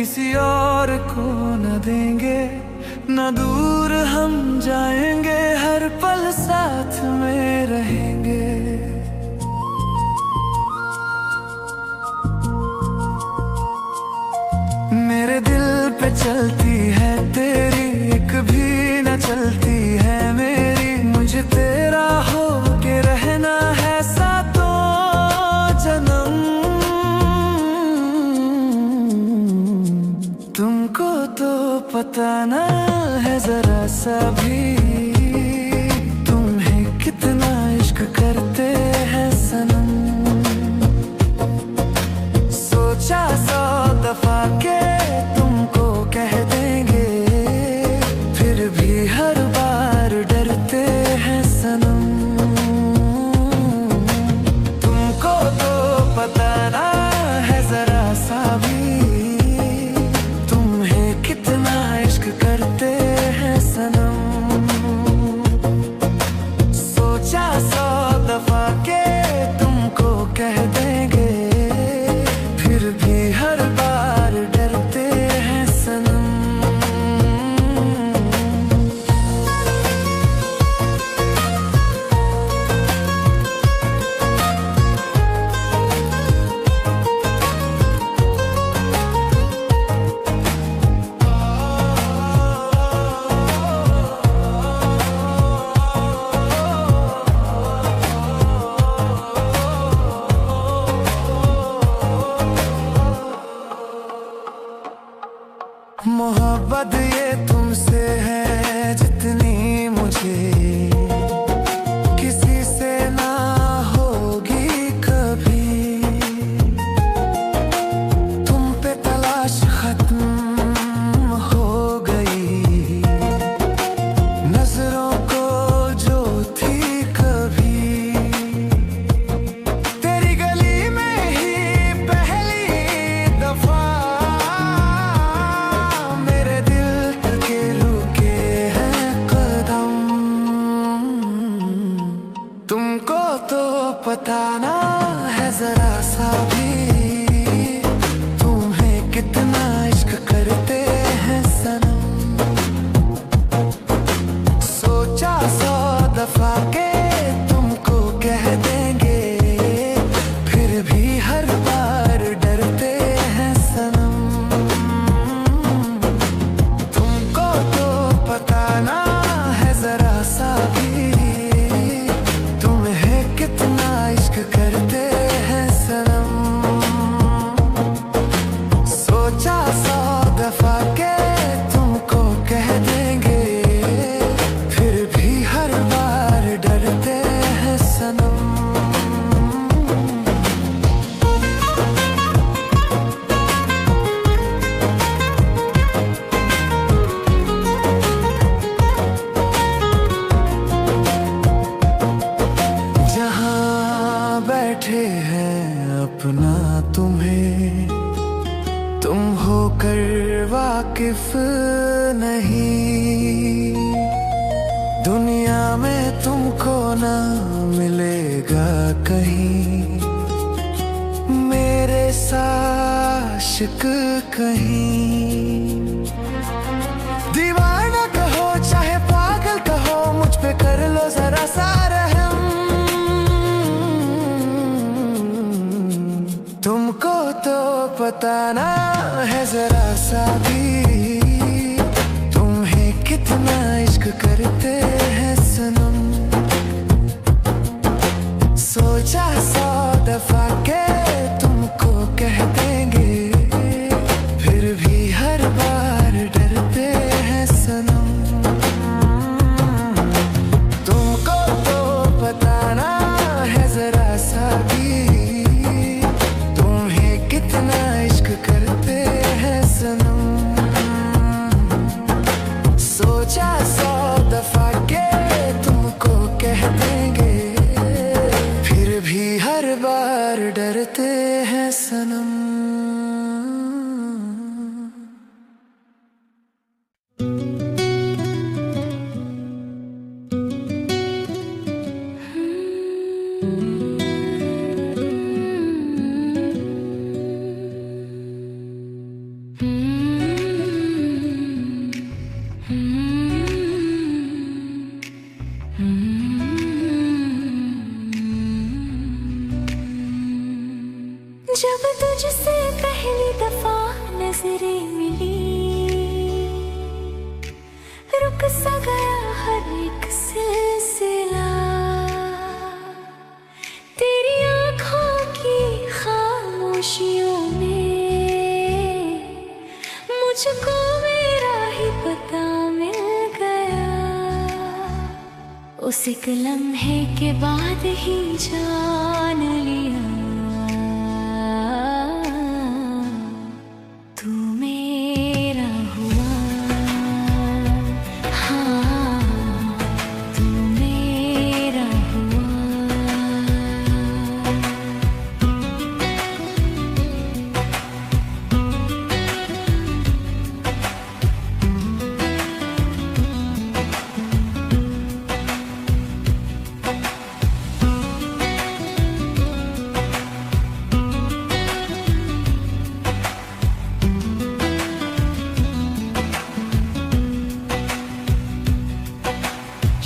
किसी और को न देंगे, न दूर हम जाएंगे, हर पल साथ में रहेंगे। मेरे दिल पे चलती है तेरी, एक भी न चलती है मेरी। मुझे तेरा हो के रहना है सातों जन्म। तुमको तो पता ना है जरा सा भी, तुम्हें कितना इश्क करते हैं सनम। सोचा 100 दफा के तुमको कह देंगे, फिर भी हर बार डरते हैं सनम। तुमको तो पता ना है जरा सा भी, तुम्हें कितना इश्क करते हैं सनम। सोचा 100 दफा के तुमको कह देंगे, फिर भी हर बार डरते हैं सनम। मोहब्बत ये तुमसे है जितनी मुझे किसी से ना होगी कभी। तुम पे तलाश खत्म हो गई, नजरों को जो थी कभी। तेरी गली में ही पहली दफा तुमको तो पता ना है जरा सा भी, तुम्हें कितना इश्क करते हैं सनम। सोचा 100 दफा के तुमको कह देंगे, फिर भी हर बार डरते हैं सनम। तुमको तो पता ना है जरा सा भी, कितना इश्क करते हैं सनम। सोचा 100 दफा के तुमको कह देंगे, फिर भी हर बार डरते हैं सनम। बैठे हैं अपना तुम्हें, तुम होकर वाकिफ नहीं। दुनिया में तुमको ना मिलेगा कहीं, मेरे आशिक कहीं। दीवाना कहो चाहे पागल कहो, मुझ पे कर लो जरा सा रहम। तुमको तो पता ना है जरा सा भी, तुम्हें कितना इश्क करते हैं सनम। सोचा 100 दफा के तुमको कह देंगे, फिर भी हर बार डरते हैं सनम। तुमको तो पता ना है जरा सा भी, कितना इश्क करते हैं सनम। सोचा 100 दफा के उस एक लम्हे के बाद ही जान लिया तू मेरा हुआ। हाँ, तू मेरा हुआ।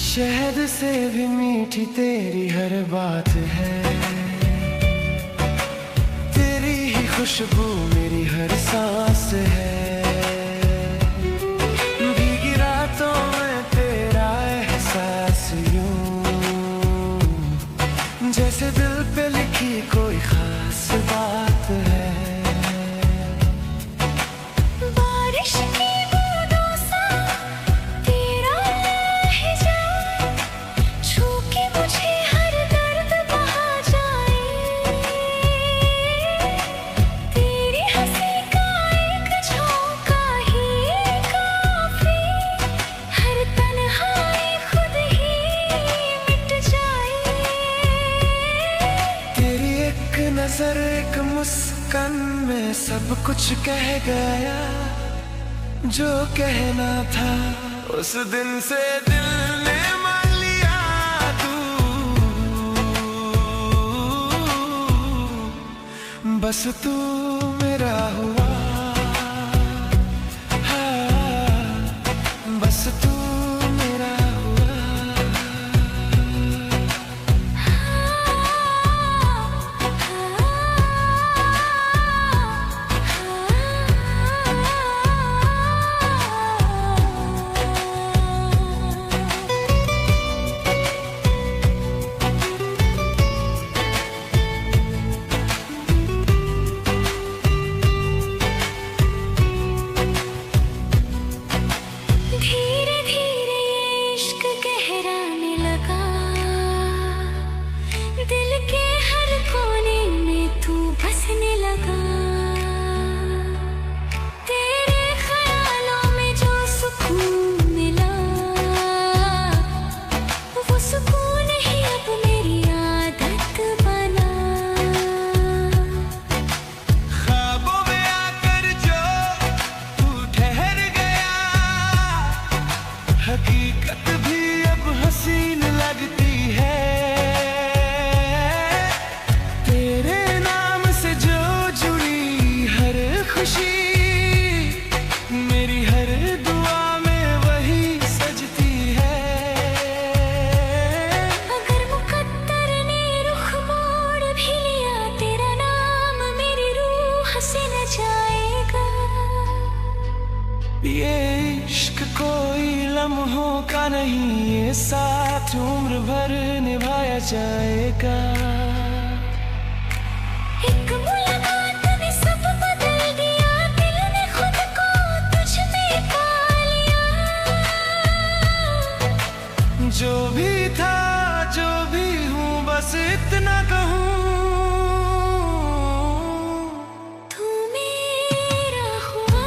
शहद से भी मीठी तेरी हर बात है, तेरी ही खुशबू मेरी हर सांस है। भीगी रातों में तेरा एहसास यूं, जैसे दिल पे लिखी कोई खास बात है। नजर एक मुस्कान में सब कुछ कह गया, जो कहना था उस दिन से दिल ने मान लिया। तू बस तू मेरा हुआ। हाँ, बस तू मेरा हुआ। हकीकत भी अब हसीन लगती है, तेरे नाम से जो जुड़ी हर खुशी मेरी हर दुआ में वही सजती है। अगर मुकद्दर ने रुख मोड़ भी लिया, तेरा नाम मेरी रूह से न जाएगा। ये इश्क कोई लम्हों का नहीं, ये साथ उम्र भर निभाया जाएगा। एक मुलाकात ने सब बदल दिया, दिल ने खुद को तुझ में पा लिया। जो भी था जो भी हूँ बस इतना कहूँ, तू मेरा हुआ।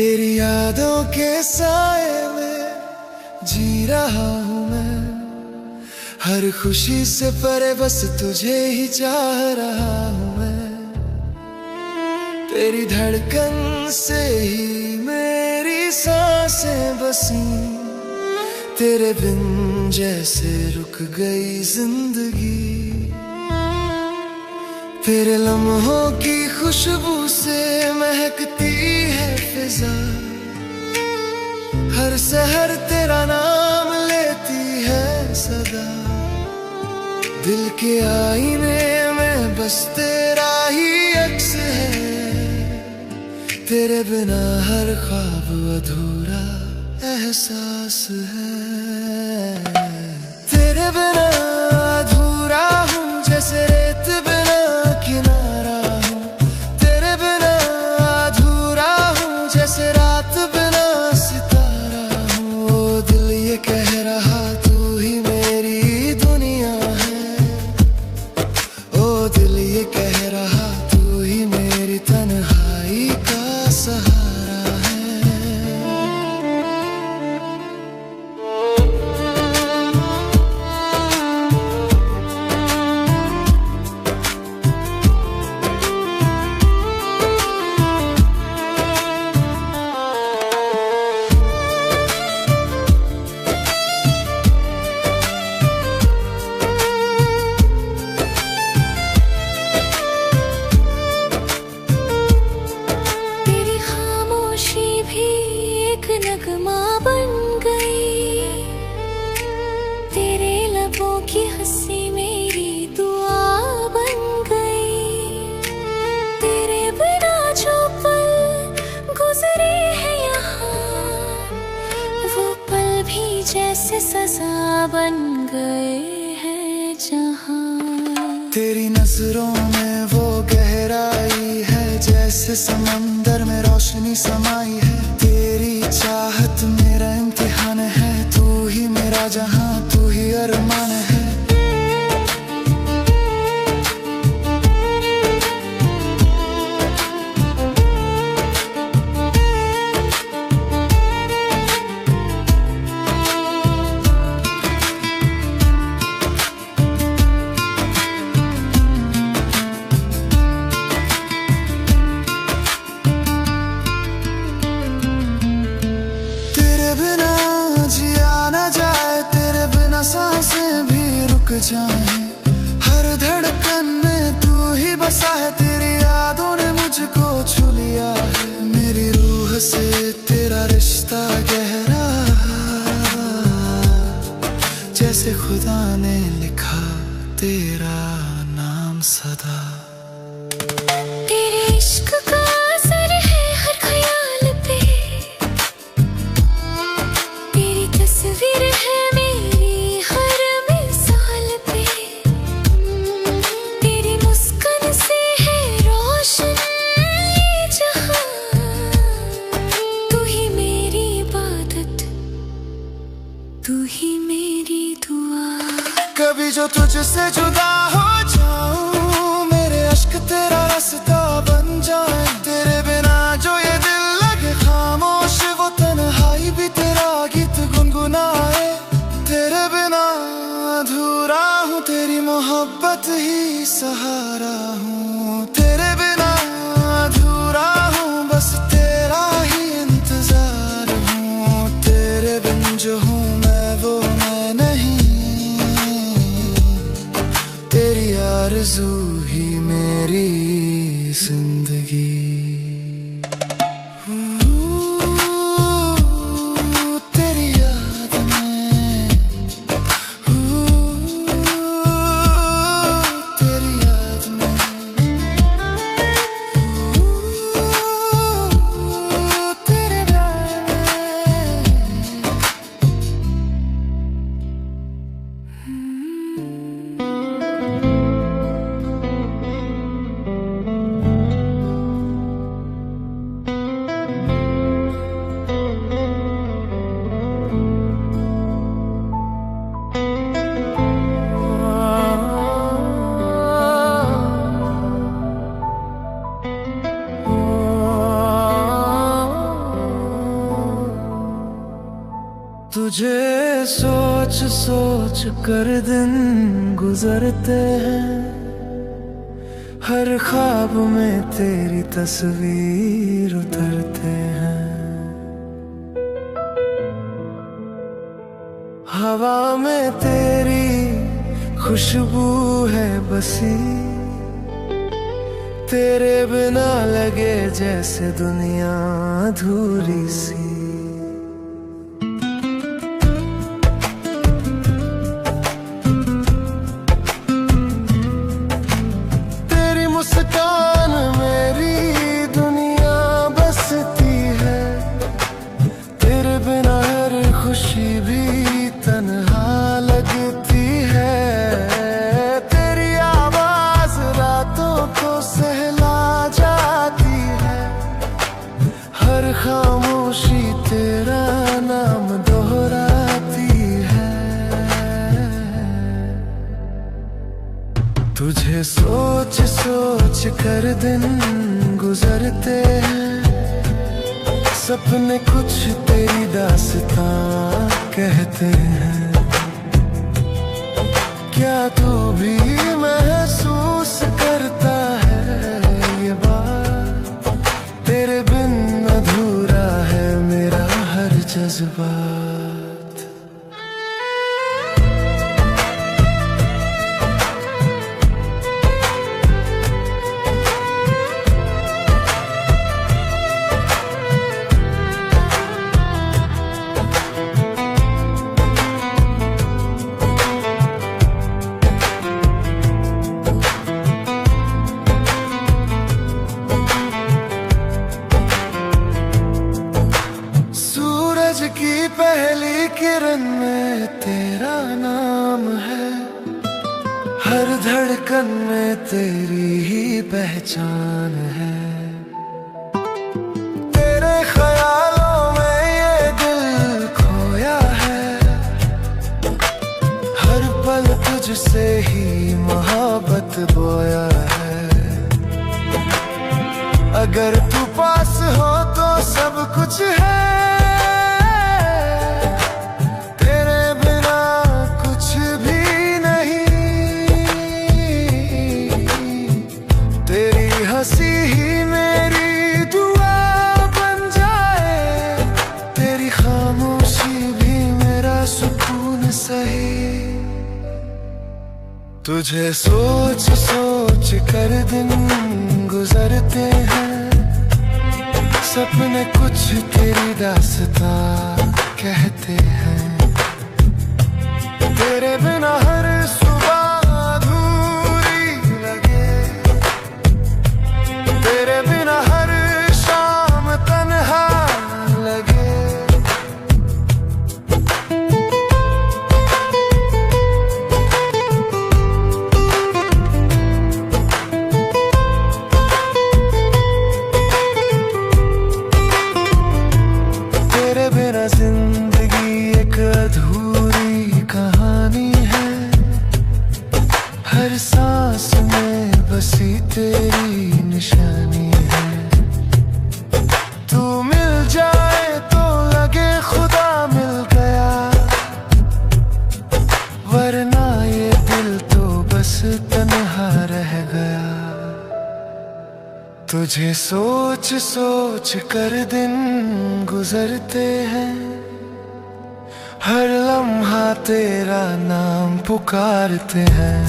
तेरी यादों के साए में जी रहा हूँ मैं, हर खुशी से परे बस तुझे ही चाह रहा हूँ मैं। तेरी धड़कन से ही मेरी सांसें बसी, तेरे बिन जैसे रुक गई जिंदगी। तेरे लम्हों की खुशबू से महकती है फिजा, हर सहर तेरा नाम लेती है सदा। दिल के आईने में बस तेरा ही अक्स है, तेरे बिना हर ख्वाब अधूरा एहसास है। तेरे बिना अधूरा हूँ जैसे रेत बिना किनारा हूँ, तेरे बिना अधूरा हूँ जैसे रात बिना सितारा हूँ। ओ दिल ये कह रहा तू ही मेरी दुनिया है, ओ दिल ये कह रहा तू ही मेरी तन्हाई का सहारा है। नगमा बन गई, तेरे लबों की हंसी मेरी दुआ बन गई। तेरे बिना जो पल गुजरे हैं यहाँ, वो पल भी जैसे सजा बन गए हैं जहाँ। तेरी नजरों में वो गहराई है जैसे समंदर में रोशनी समाई है। तेरी चाहत मेरा इम्तिहान है, तू ही मेरा जहां, तू ही अरमान है। सांसें भी रुक जाएं, हर धड़कन में तू ही बसा है। तेरी यादों ने मुझको छू लिया है, मेरी रूह से तेरा रिश्ता गहरा, जैसे खुदा ने लिखा तेरा नाम सदा। तेरे इश्क का असर है हर ख्याल पे, तेरी तस्वीर है तू ही मेरी दुआ। कभी जो तुझसे जुदा हो जाऊं, मेरे अश्क तेरा रास्ता बन जाए। तेरे बिना जो ये दिल लगे खामोश, वो तन्हाई भी तेरा गीत गुनगुनाए। तेरे बिना अधूरा हूँ, तेरी मोहब्बत ही सहारा हूँ। तेरे बिना अधूरा हूँ, बस तेरा ही इंतजार हूँ। तेरे बिन जो हूँ वो मैं नहीं, तेरी आरज़ू ही मेरी जिंदगी। तेरी याद में, तेरी याद में, तेरे प्यार में। कर दिन गुजरते हैं, हर ख्वाब में तेरी तस्वीर उतरते हैं। हवा में तेरी खुशबू है बसी, तेरे बिना लगे जैसे दुनिया अधूरी सी। तेरी मुस्कान मेरी दुनिया बसती है, तेरे बिना हर खुशी भी तन्हा लगती है। तेरी आवाज रातों को सहला जाती है, हर खामोशी तेरा नाम दोहराती है। तुझे सोच सोच कर दिन गुजरते हैं, सपने कुछ तेरी दास्तां कहते हैं। क्या तू भी महसूस करता है ये बात, तेरे बिन अधूरा है मेरा हर जज्बात। सूरज की पहली किरण में तेरा नाम है, हर धड़कन में तेरी ही पहचान है। तेरे ख्यालों में ये दिल खोया है, हर पल तुझसे ही मोहब्बत बोया है। अगर तू पास हो तो सब कुछ है, तेरे बिना कुछ भी नहीं। तेरी हंसी ही मेरी दुआ बन जाए, तेरी खामोशी भी मेरा सुकून सही। तुझे सोच सोच कर दिन गुजरते हैं, सपने कुछ तेरी दास्तां कहते हैं। तेरे बिना हर सुबह अधूरी लगे, तेरे बिना हर शाम तन्हा लगे। तेरे बिना जिंदगी एक अधूरी कहानी है, हर सांस में बसी तेरी निशानी है। तू मिल जाए तो लगे खुदा मिल गया, वरना ये दिल तो बस तन्हा रह गया। तुझे सोच सोच कर दिन गुजरते हैं, हर लम्हा तेरा नाम पुकारते हैं।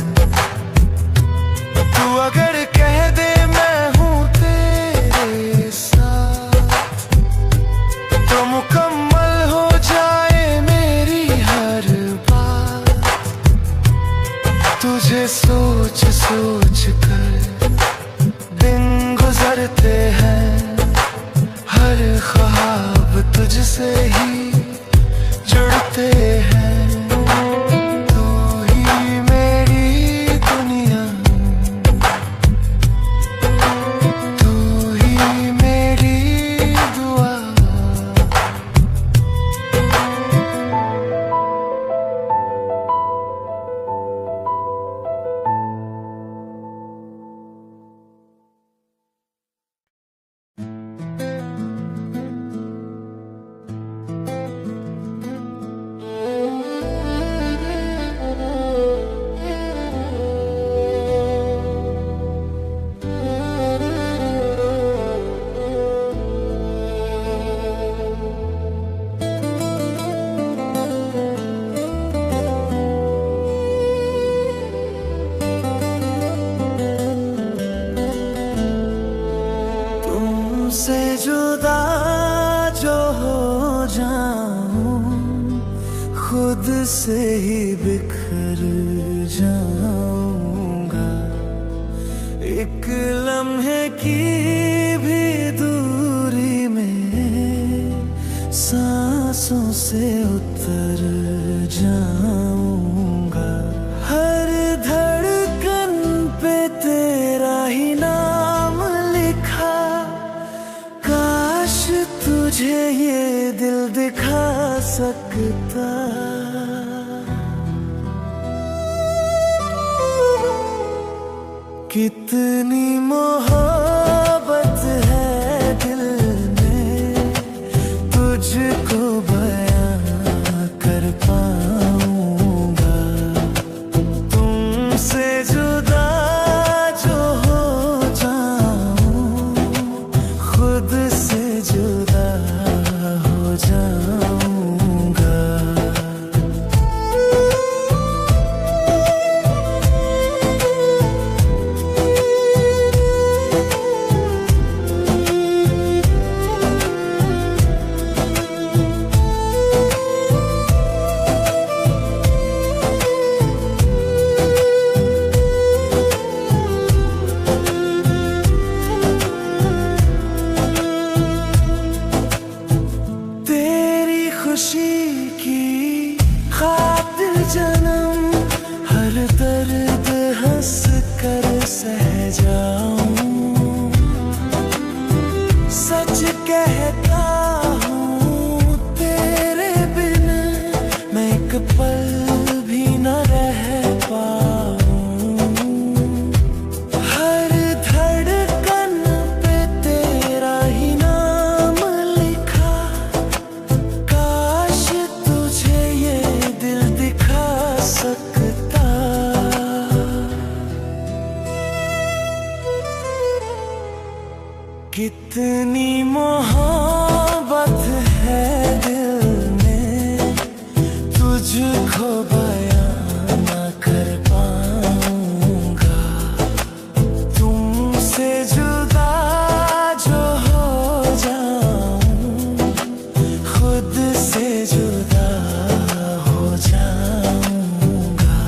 तू अगर कह दे मैं हूँ तेरे साथ, तो मुकम्मल हो जाए मेरी हर बात। तुझे सोच सोच कर दिन गुजरते हैं, हर ख्वाब तुझसे ही जुड़ते हैं। तू ही मेरी दुनिया, तू ही मेरी दुआ। से ही बिखर जाऊंगा। एक लम्हे की भी दूरी में सांसों से उतर जाऊंगा। हर धड़कन पे तेरा ही नाम लिखा, काश तुझे ये दिल दिखा सकता। कितनी मोहब्बत है दिल में, तुझको बयां कर पाऊंगा। तुमसे जुदा जो हो जाऊं, खुद से जुदा हो जाऊंगा। खुशी की खातिर जन्म हर दर्द हंस कर सह जाऊं। सच कहता हूँ तेरे बिन मैं एक पल भी न रह पाऊं। हर धड़कन पे तेरा ही नाम लिखा, तुझे ये दिल दिखा सकता। कितनी मोहब्बत है दिल में, तुझको बयां ना कर पाऊंगा। तुमसे जुदा जो हो जाऊं, खुद से जुदा हो जाऊंगा।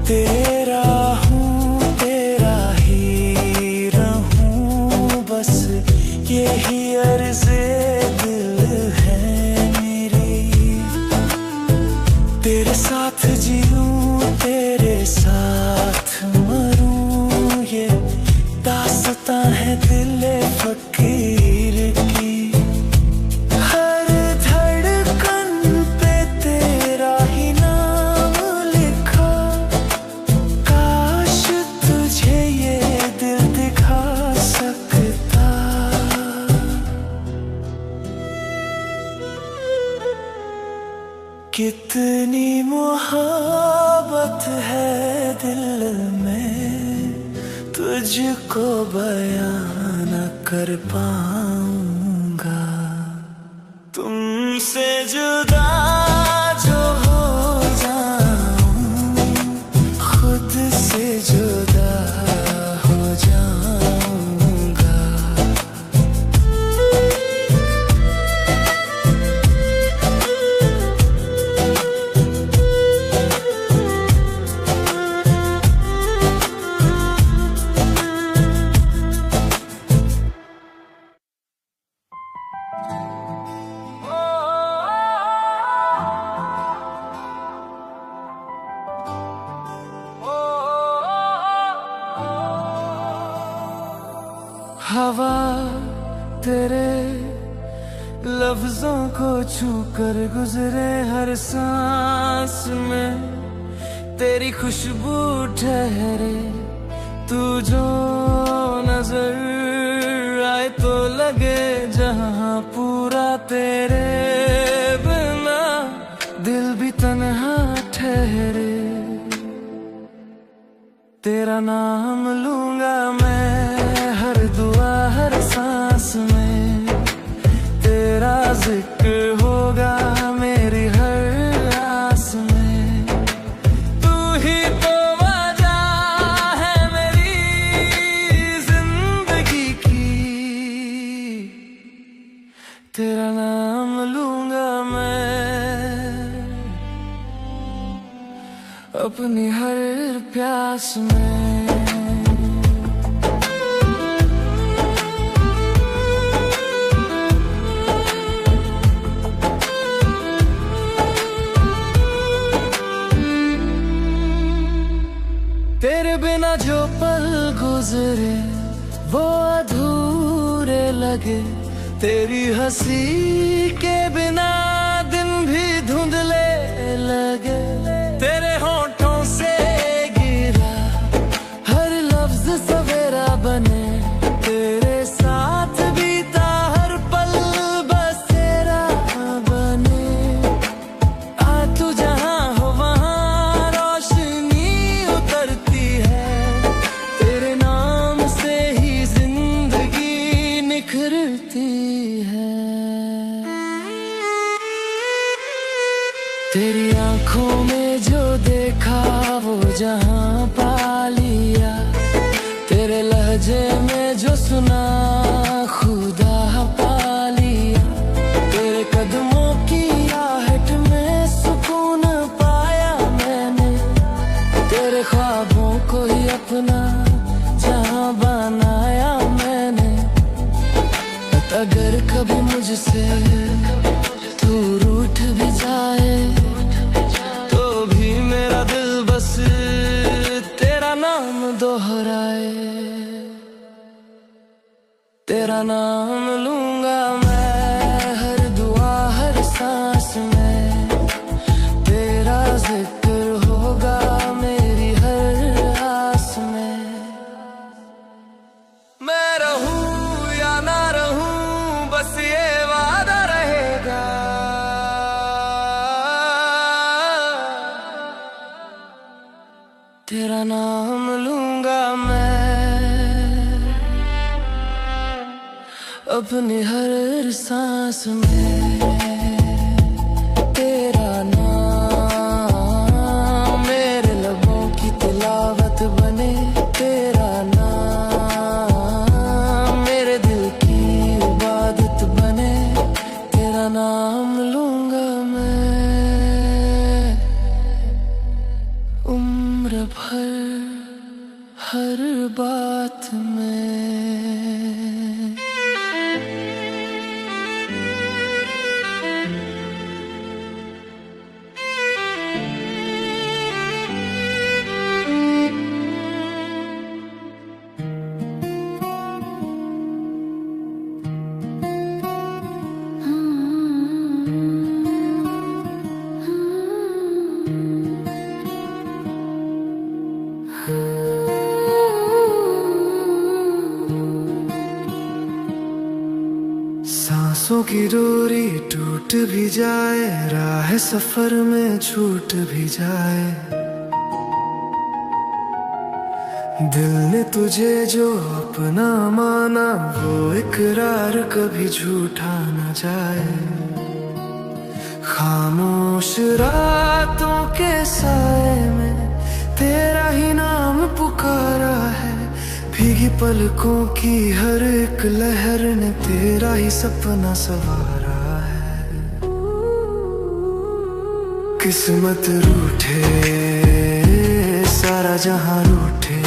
तेरा हूँ तेरा ही रहूं, बस यही अर्ज़े दिल है मेरी। तेरे साथ जीऊं तेरे साथ मरूं, ये दास्तां है दिल फकीर की। हर धड़कन पे तेरा ही नाम लिखा, काश तुझे ये दिल दिखा सकता। कितनी मोहब्बत है दिल में, तुझको बयां न कर पाऊंगा। तुमसे जुदा जो हो जाऊं, खुद से जुदा हो जाऊंगा। हवा तेरे लफ्जों को छू कर गुजरे हर सांस में, तेरी खुशबू ठहरे तू जो नजर आए तो लगे जहां पूरा तेरे बिना दिल भी तन्हा ठहरे। तेरा नाम लूंगा मैं हर दुआ हर सांस में, अपनी हर प्यास में। तेरे बिना जो पल गुजरे वो अधूरे लगे, तेरी हंसी के बिना दिन भी धुंधले लगे। तेरे होंठों से गिरा हर लफ्ज सवेरा बने, तेरे साथ बीता हर पल बस तेरा बने। आ तू जहाँ हो वहाँ रोशनी उतरती है, तेरे नाम से ही जिंदगी निखरती है। तेरी आंखों में जो देखा वो जहां पा लिया, तेरे लहजे में जो सुना खुदा पा लिया। तेरे कदमों की आहट में सुकून पाया मैंने, तेरे ख्वाबों को ही अपना जहां बनाया मैंने। अगर कभी मुझसे तू रूठ भी जाए तो भी मेरा दिल बस तेरा नाम दोहराए। तेरा नाम लूंगा मैं हर दुआ हर सांस में, तेरा जिक्र होगा मेरी हर आस में। मैं रहूं या ना रहूं बस ये वादा रहेगा, तेरा नाम लूंगा मैं अपनी हर सांस में। तेरा नाम मेरे लबों की तिलावत बने, तेरा नाम मेरे दिल की इबादत बने। तेरा नाम लूंगा मैं उम्र भर हर बात में। सांसों की डोरी टूट भी जाए, राह सफर में छूट भी जाए, दिल ने तुझे जो अपना माना वो इकरार कभी झूठा न जाए। खामोश रातों के साए में तेरा ही नाम पुकारा है, भीगी पलकों की हर एक लहर ने तेरा ही सपना सवारा है। किस्मत रूठे सारा जहां रूठे,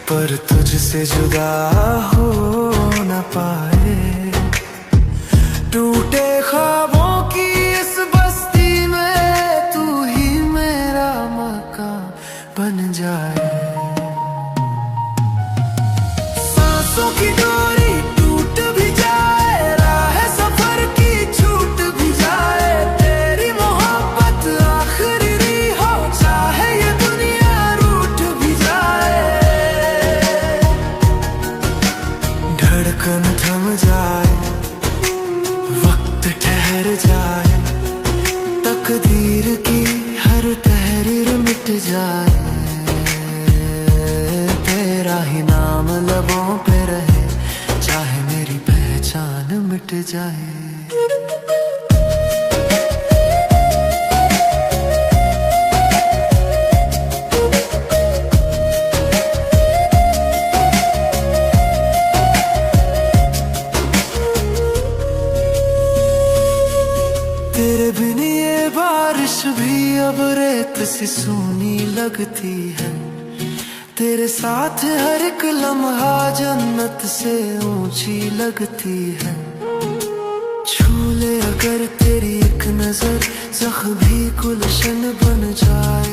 पर तुझसे जुदा हो न पाए। टूटे ख्वाबों की इस बस्ती में तू ही मेरा मकान बन जाए। सांसों की डोरी टूट भी जाए, राह सफर की छूट भी जाए, तेरी मोहब्बत आखिरी हो चाहे ये दुनिया रूठ भी जाए। धड़कन थम जाए, वक्त ठहर जाए, तकदीर की हर तहरीर मिट जाए। तेरा ही नाम लबों पे रहे, चाहे मेरी पहचान मिट जाए। तेरे बिन ये बार बारिश भी अब रेत सी सूनी लगती है। तेरे साथ हर एक लम्हा जन्नत से ऊंची लगती है। छू ले अगर तेरी एक नजर, जख्म भी गुलशन बन जाए।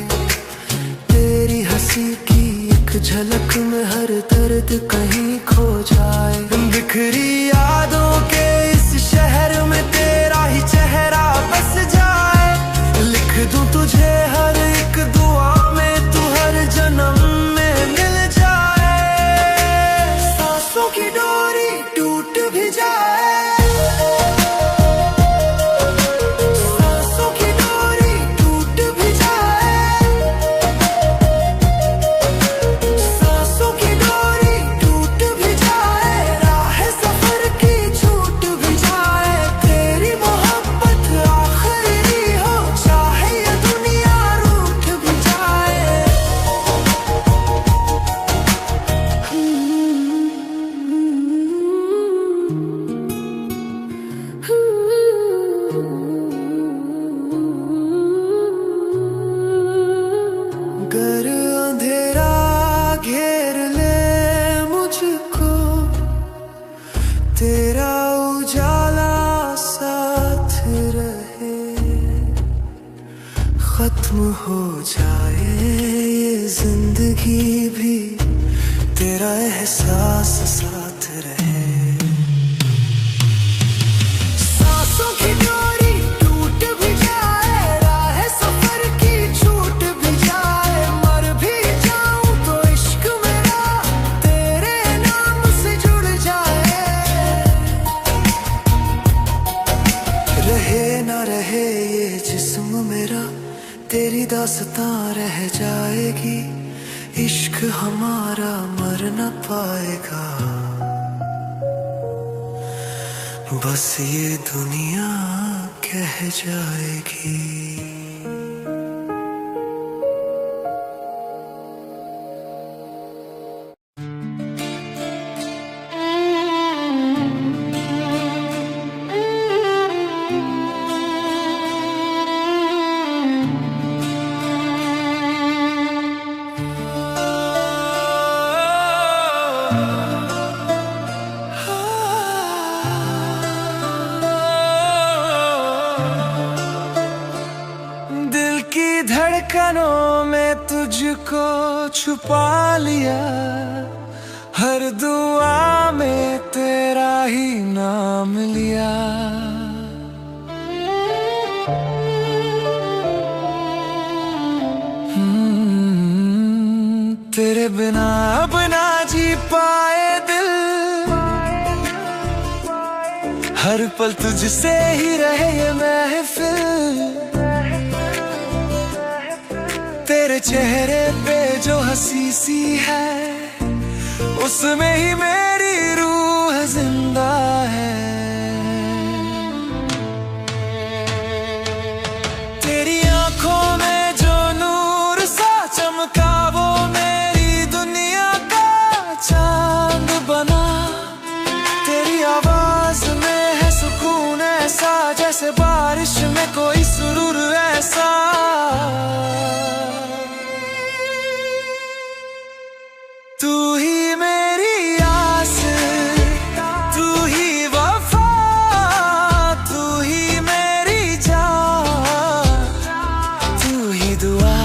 तेरी हंसी की एक झलक में हर दर्द कहीं खो जाए। बिखरी यादों के इस शहर में तेरा ही चेहरा बस जाए। लिख दूं तुझे हर एक दुआ में, तू हर जन्म में मिल जाए। सांसों की डोरी टूट भी जाए, सांसों की डोरी टूट भी जाए, सांसों की डोरी टूट भी जाए। राह सफर की छूट भी जाए। तेरी मोहब्बत आखिरी हो, चाहे ये दुनिया रूठ भी जाए। गर अंधेरा घेर ले मुझको, तेरा उजाला साथ रहे। खत्म हो जाए ये जिंदगी भी, तेरा एहसास साथ रहे। सांसों की डोरी टूट भी जाए, राह सफर की छूट भी जाए। मर भी जाऊं तो इश्क मेरा तेरे नाम से जुड़ जाए। रहे ना रहे ये जिस्म मेरा, तेरी दास्तां रह जाएगी। इश्क हमारा मर न पाएगा, बस ये दुनिया कह जाएगी। दिल की धड़कनों में तुझको छुपा लिया। हर दुआ में तेरा ही नाम लिया। तेरे बिना अब ना जी पाए दिल, हर पल तुझसे ही रहे ये महफिल। तेरे चेहरे पे जो हंसी सी है, उसमें ही मेरी रूह जिंदा है। तेरी आंखों में जो नूर सा चमका, वो मेरी दुनिया का चांद बना। तेरी आवाज में है सुकून ऐसा, जैसे बारिश में कोई सुरूर ऐसा। तू ही मेरी आस, तू ही वफा, तू ही मेरी जान, तू ही दुआ।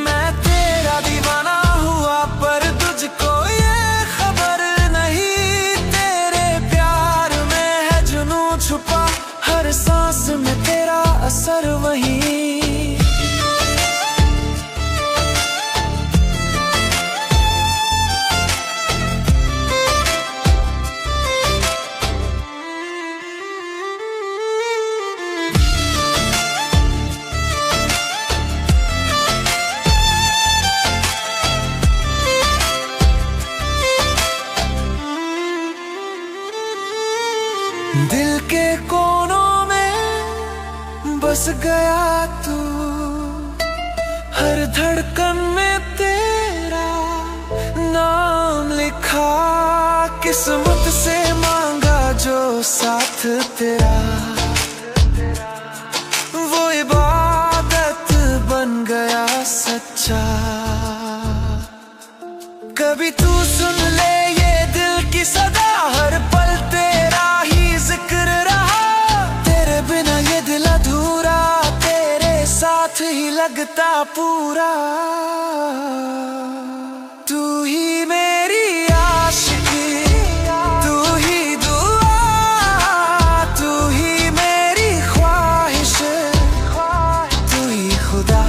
मैं तेरा दीवाना हुआ, पर तुझको ये खबर नहीं। तेरे प्यार में है जुनून छुपा, हर सांस में तेरा असर वही। दिल के कोनों में बस गया तू, हर धड़कन में तेरा नाम लिखा। किस्मत से मांगा जो साथ तेरा, कभी तू सुन ले ये दिल की सदा, हर पल तेरा ही जिक्र रहा। तेरे बिना ये दिल अधूरा, तेरे साथ ही लगता पूरा। तू ही मेरी आशिकी, तू ही दुआ, तू ही मेरी ख्वाहिश, तू ही खुदा।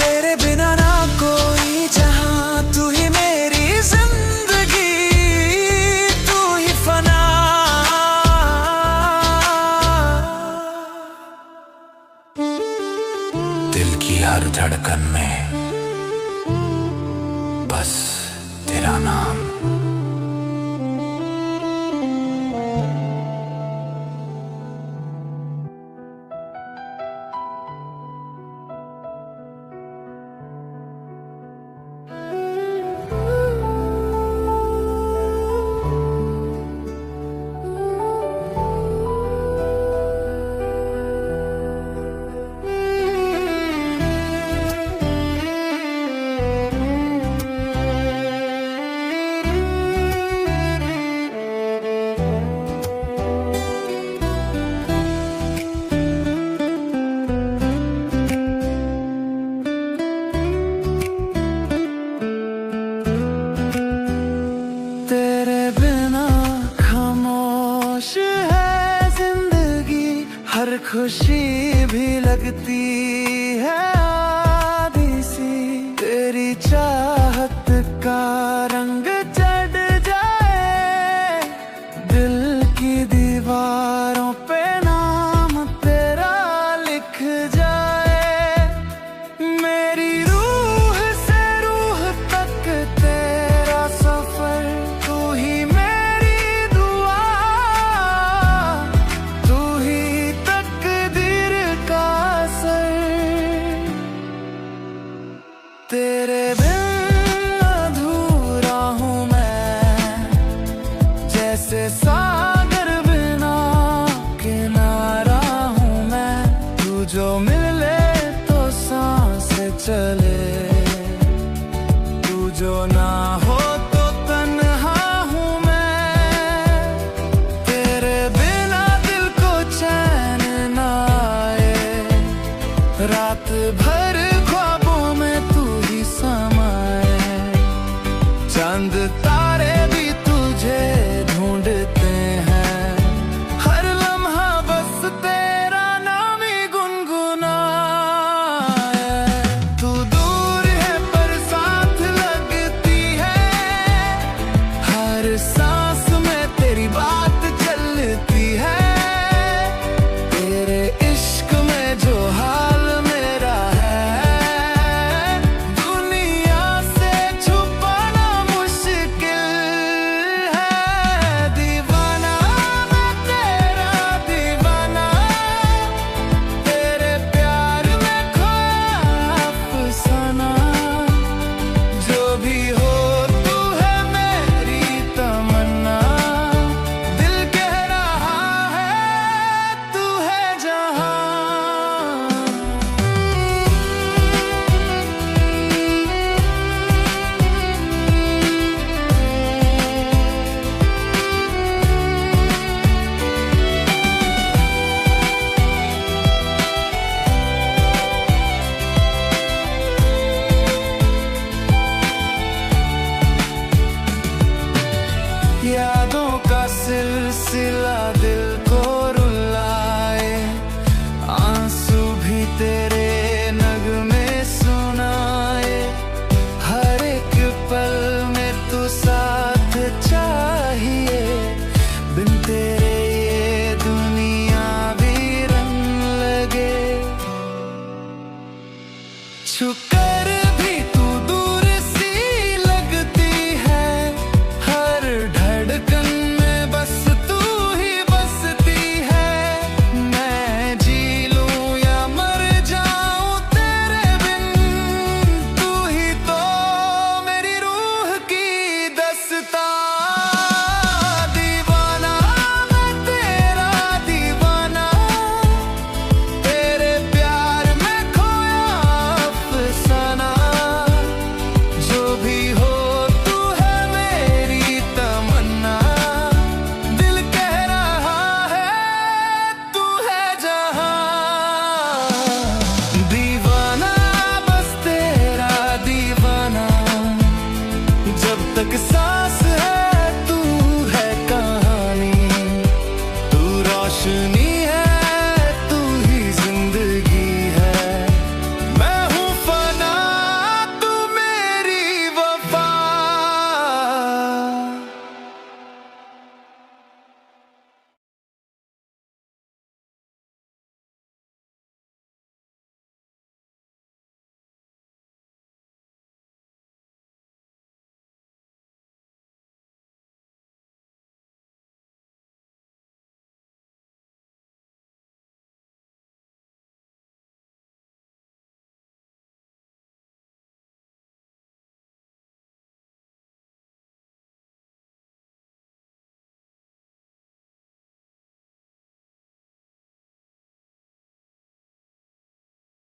तेरे बिना ना कोई जहां, तू ही मेरी जिंदगी, तू ही फना। दिल की हर धड़कन में बस तेरा नाम। हर खुशी भी लगती है आधी सी, तेरी चाहत का रंग चढ़ जाए। दिल की दीवारों पे नाम तेरा लिख जाए। मेरी रूह से रूह तक तेरा सफर, तू ही मेरी दुआ, तू ही तेरे बिन अधूरा हूँ मैं, जैसे सागर बिना किनारा हूँ मैं। तू जो मिले तो सांस चले, तू जो ना हो तो तन्हा हूँ मैं। तेरे बिना दिल को चैन ना आए, रात भर ख्वाबों में तू ही समाए। चांद तारे भी तुझे ढूंढते हैं, हर लम्हा बस तेरा नाम ही गुनगुनाए। तू दूर है पर साथ लगती है, हर सांस में तेरी बात चलती है। तेरे इश्क में जो हाल यादों का सिलसिला दिल को रुलाए। आंसू भी तेरे नगमे सुनाए, हर एक पल में तू साथ चाहिए। बिन तेरे ये दुनिया वीरन लगे। छुकर भी तू दूर सी लगती है, हर धड़कन में बस तू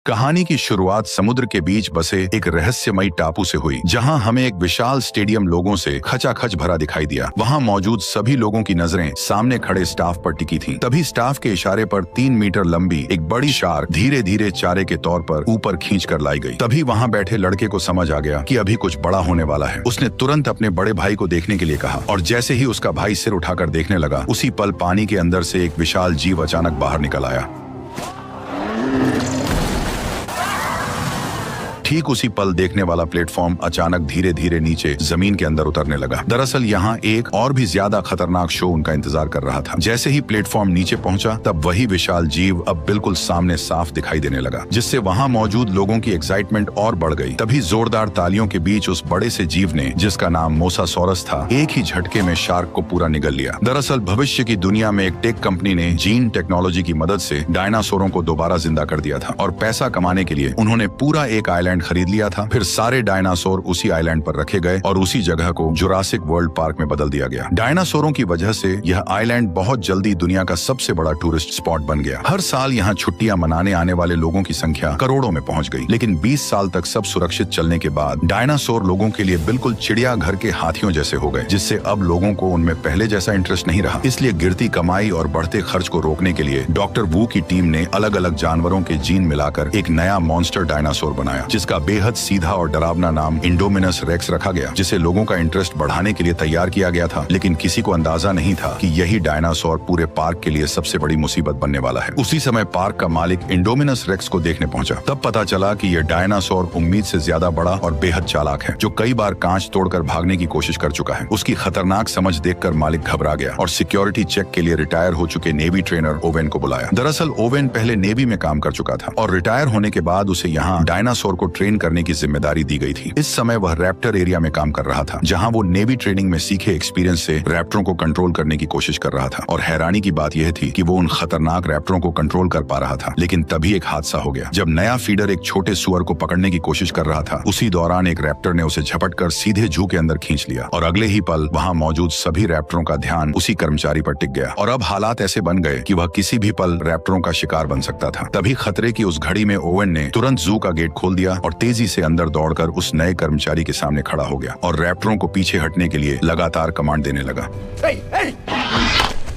कहानी की शुरुआत समुद्र के बीच बसे एक रहस्यमयी टापू से हुई, जहां हमें एक विशाल स्टेडियम लोगों से खचाखच भरा दिखाई दिया। वहां मौजूद सभी लोगों की नजरें सामने खड़े स्टाफ पर टिकी थीं। तभी स्टाफ के इशारे पर 3 मीटर लंबी एक बड़ी शार्क धीरे धीरे चारे के तौर पर ऊपर खींच कर लाई गई। तभी वहां बैठे लड़के को समझ आ गया कि अभी कुछ बड़ा होने वाला है। उसने तुरंत अपने बड़े भाई को देखने के लिए कहा और जैसे ही उसका भाई सिर उठाकर देखने लगा, उसी पल पानी के अंदर से एक विशाल जीव अचानक बाहर निकल आया। ठीक उसी पल देखने वाला प्लेटफॉर्म अचानक धीरे धीरे नीचे जमीन के अंदर उतरने लगा। दरअसल यहाँ एक और भी ज्यादा खतरनाक शो उनका इंतजार कर रहा था। जैसे ही प्लेटफॉर्म नीचे पहुंचा, तब वही विशाल जीव अब बिल्कुल सामने साफ दिखाई देने लगा, जिससे वहां मौजूद लोगों की एक्साइटमेंट और बढ़ गई। तभी जोरदार तालियों के बीच उस बड़े से जीव ने, जिसका नाम मोसासॉरस था, एक ही झटके में शार्क को पूरा निगल लिया। दरअसल भविष्य की दुनिया में एक टेक कंपनी ने जीन टेक्नोलॉजी की मदद से डायनासोरों को दोबारा जिंदा कर दिया था और पैसा कमाने के लिए उन्होंने पूरा एक आइलैंड खरीद लिया था। फिर सारे डायनासोर उसी आइलैंड पर रखे गए और उसी जगह को जुरासिक वर्ल्ड पार्क में बदल दिया गया। डायनासोरों की वजह से यह आइलैंड बहुत जल्दी दुनिया का सबसे बड़ा टूरिस्ट स्पॉट बन गया। हर साल यहाँ छुट्टियां मनाने आने वाले लोगों की संख्या करोड़ों में पहुंच गई। लेकिन 20 साल तक सब सुरक्षित चलने के बाद डायनासोर लोगों के लिए बिल्कुल चिड़ियाघर के हाथियों जैसे हो गए, जिससे अब लोगों को उनमें पहले जैसा इंटरेस्ट नहीं रहा। इसलिए गिरती कमाई और बढ़ते खर्च को रोकने के लिए डॉक्टर वू की टीम ने अलग अलग जानवरों के जीन मिलाकर एक नया मॉन्स्टर डायनासोर बनाया, जिसका बेहद सीधा और डरावना नाम इंडोमिनस रेक्स रखा गया, जिसे लोगों का इंटरेस्ट बढ़ाने के लिए तैयार किया गया था। लेकिन किसी को अंदाजा नहीं था कि यही डायनासोर पूरे पार्क के लिए सबसे बड़ी मुसीबत बनने वाला है। उसी समय पार्क का मालिक इंडोमिनस रेक्स को देखने पहुंचा। तब पता चला कि यह डायनासोर उम्मीद से ज्यादा बड़ा और बेहद चालाक है, जो कई बार कांच तोड़कर भागने की कोशिश कर चुका है। उसकी खतरनाक समझ देखकर मालिक घबरा गया और सिक्योरिटी चेक के लिए रिटायर हो चुके नेवी ट्रेनर ओवेन को बुलाया। दरअसल ओवेन पहले नेवी में काम कर चुका था और रिटायर होने के बाद उसे यहाँ डायनासोर को ट्रेन करने की जिम्मेदारी दी गई थी। इस समय वह रैप्टर एरिया में काम कर रहा था, जहां वो नेवी ट्रेनिंग में सीखे एक्सपीरियंस से रैप्टरों को कंट्रोल करने की कोशिश कर रहा था। और हैरानी की बात यह थी कि वो उन खतरनाक रैप्टरों को कंट्रोल कर पा रहा था। लेकिन तभी एक हादसा हो गया। जब नया फीडर एक छोटे सुअर को पकड़ने की कोशिश कर रहा था, उसी दौरान एक रैप्टर ने उसे झपटकर सीधे जू के अंदर खींच लिया और अगले ही पल वहां मौजूद सभी रैप्टरों का ध्यान उसी कर्मचारी पर टिक गया। और अब हालात ऐसे बन गए कि वह किसी भी पल रैप्टरों का शिकार बन सकता था। तभी खतरे की उस घड़ी में ओवेन ने तुरंत जू का गेट खोल दिया और तेजी से अंदर दौड़कर उस नए कर्मचारी के सामने खड़ा हो गया और रैप्टरों को पीछे हटने के लिए लगातार कमांड देने लगा।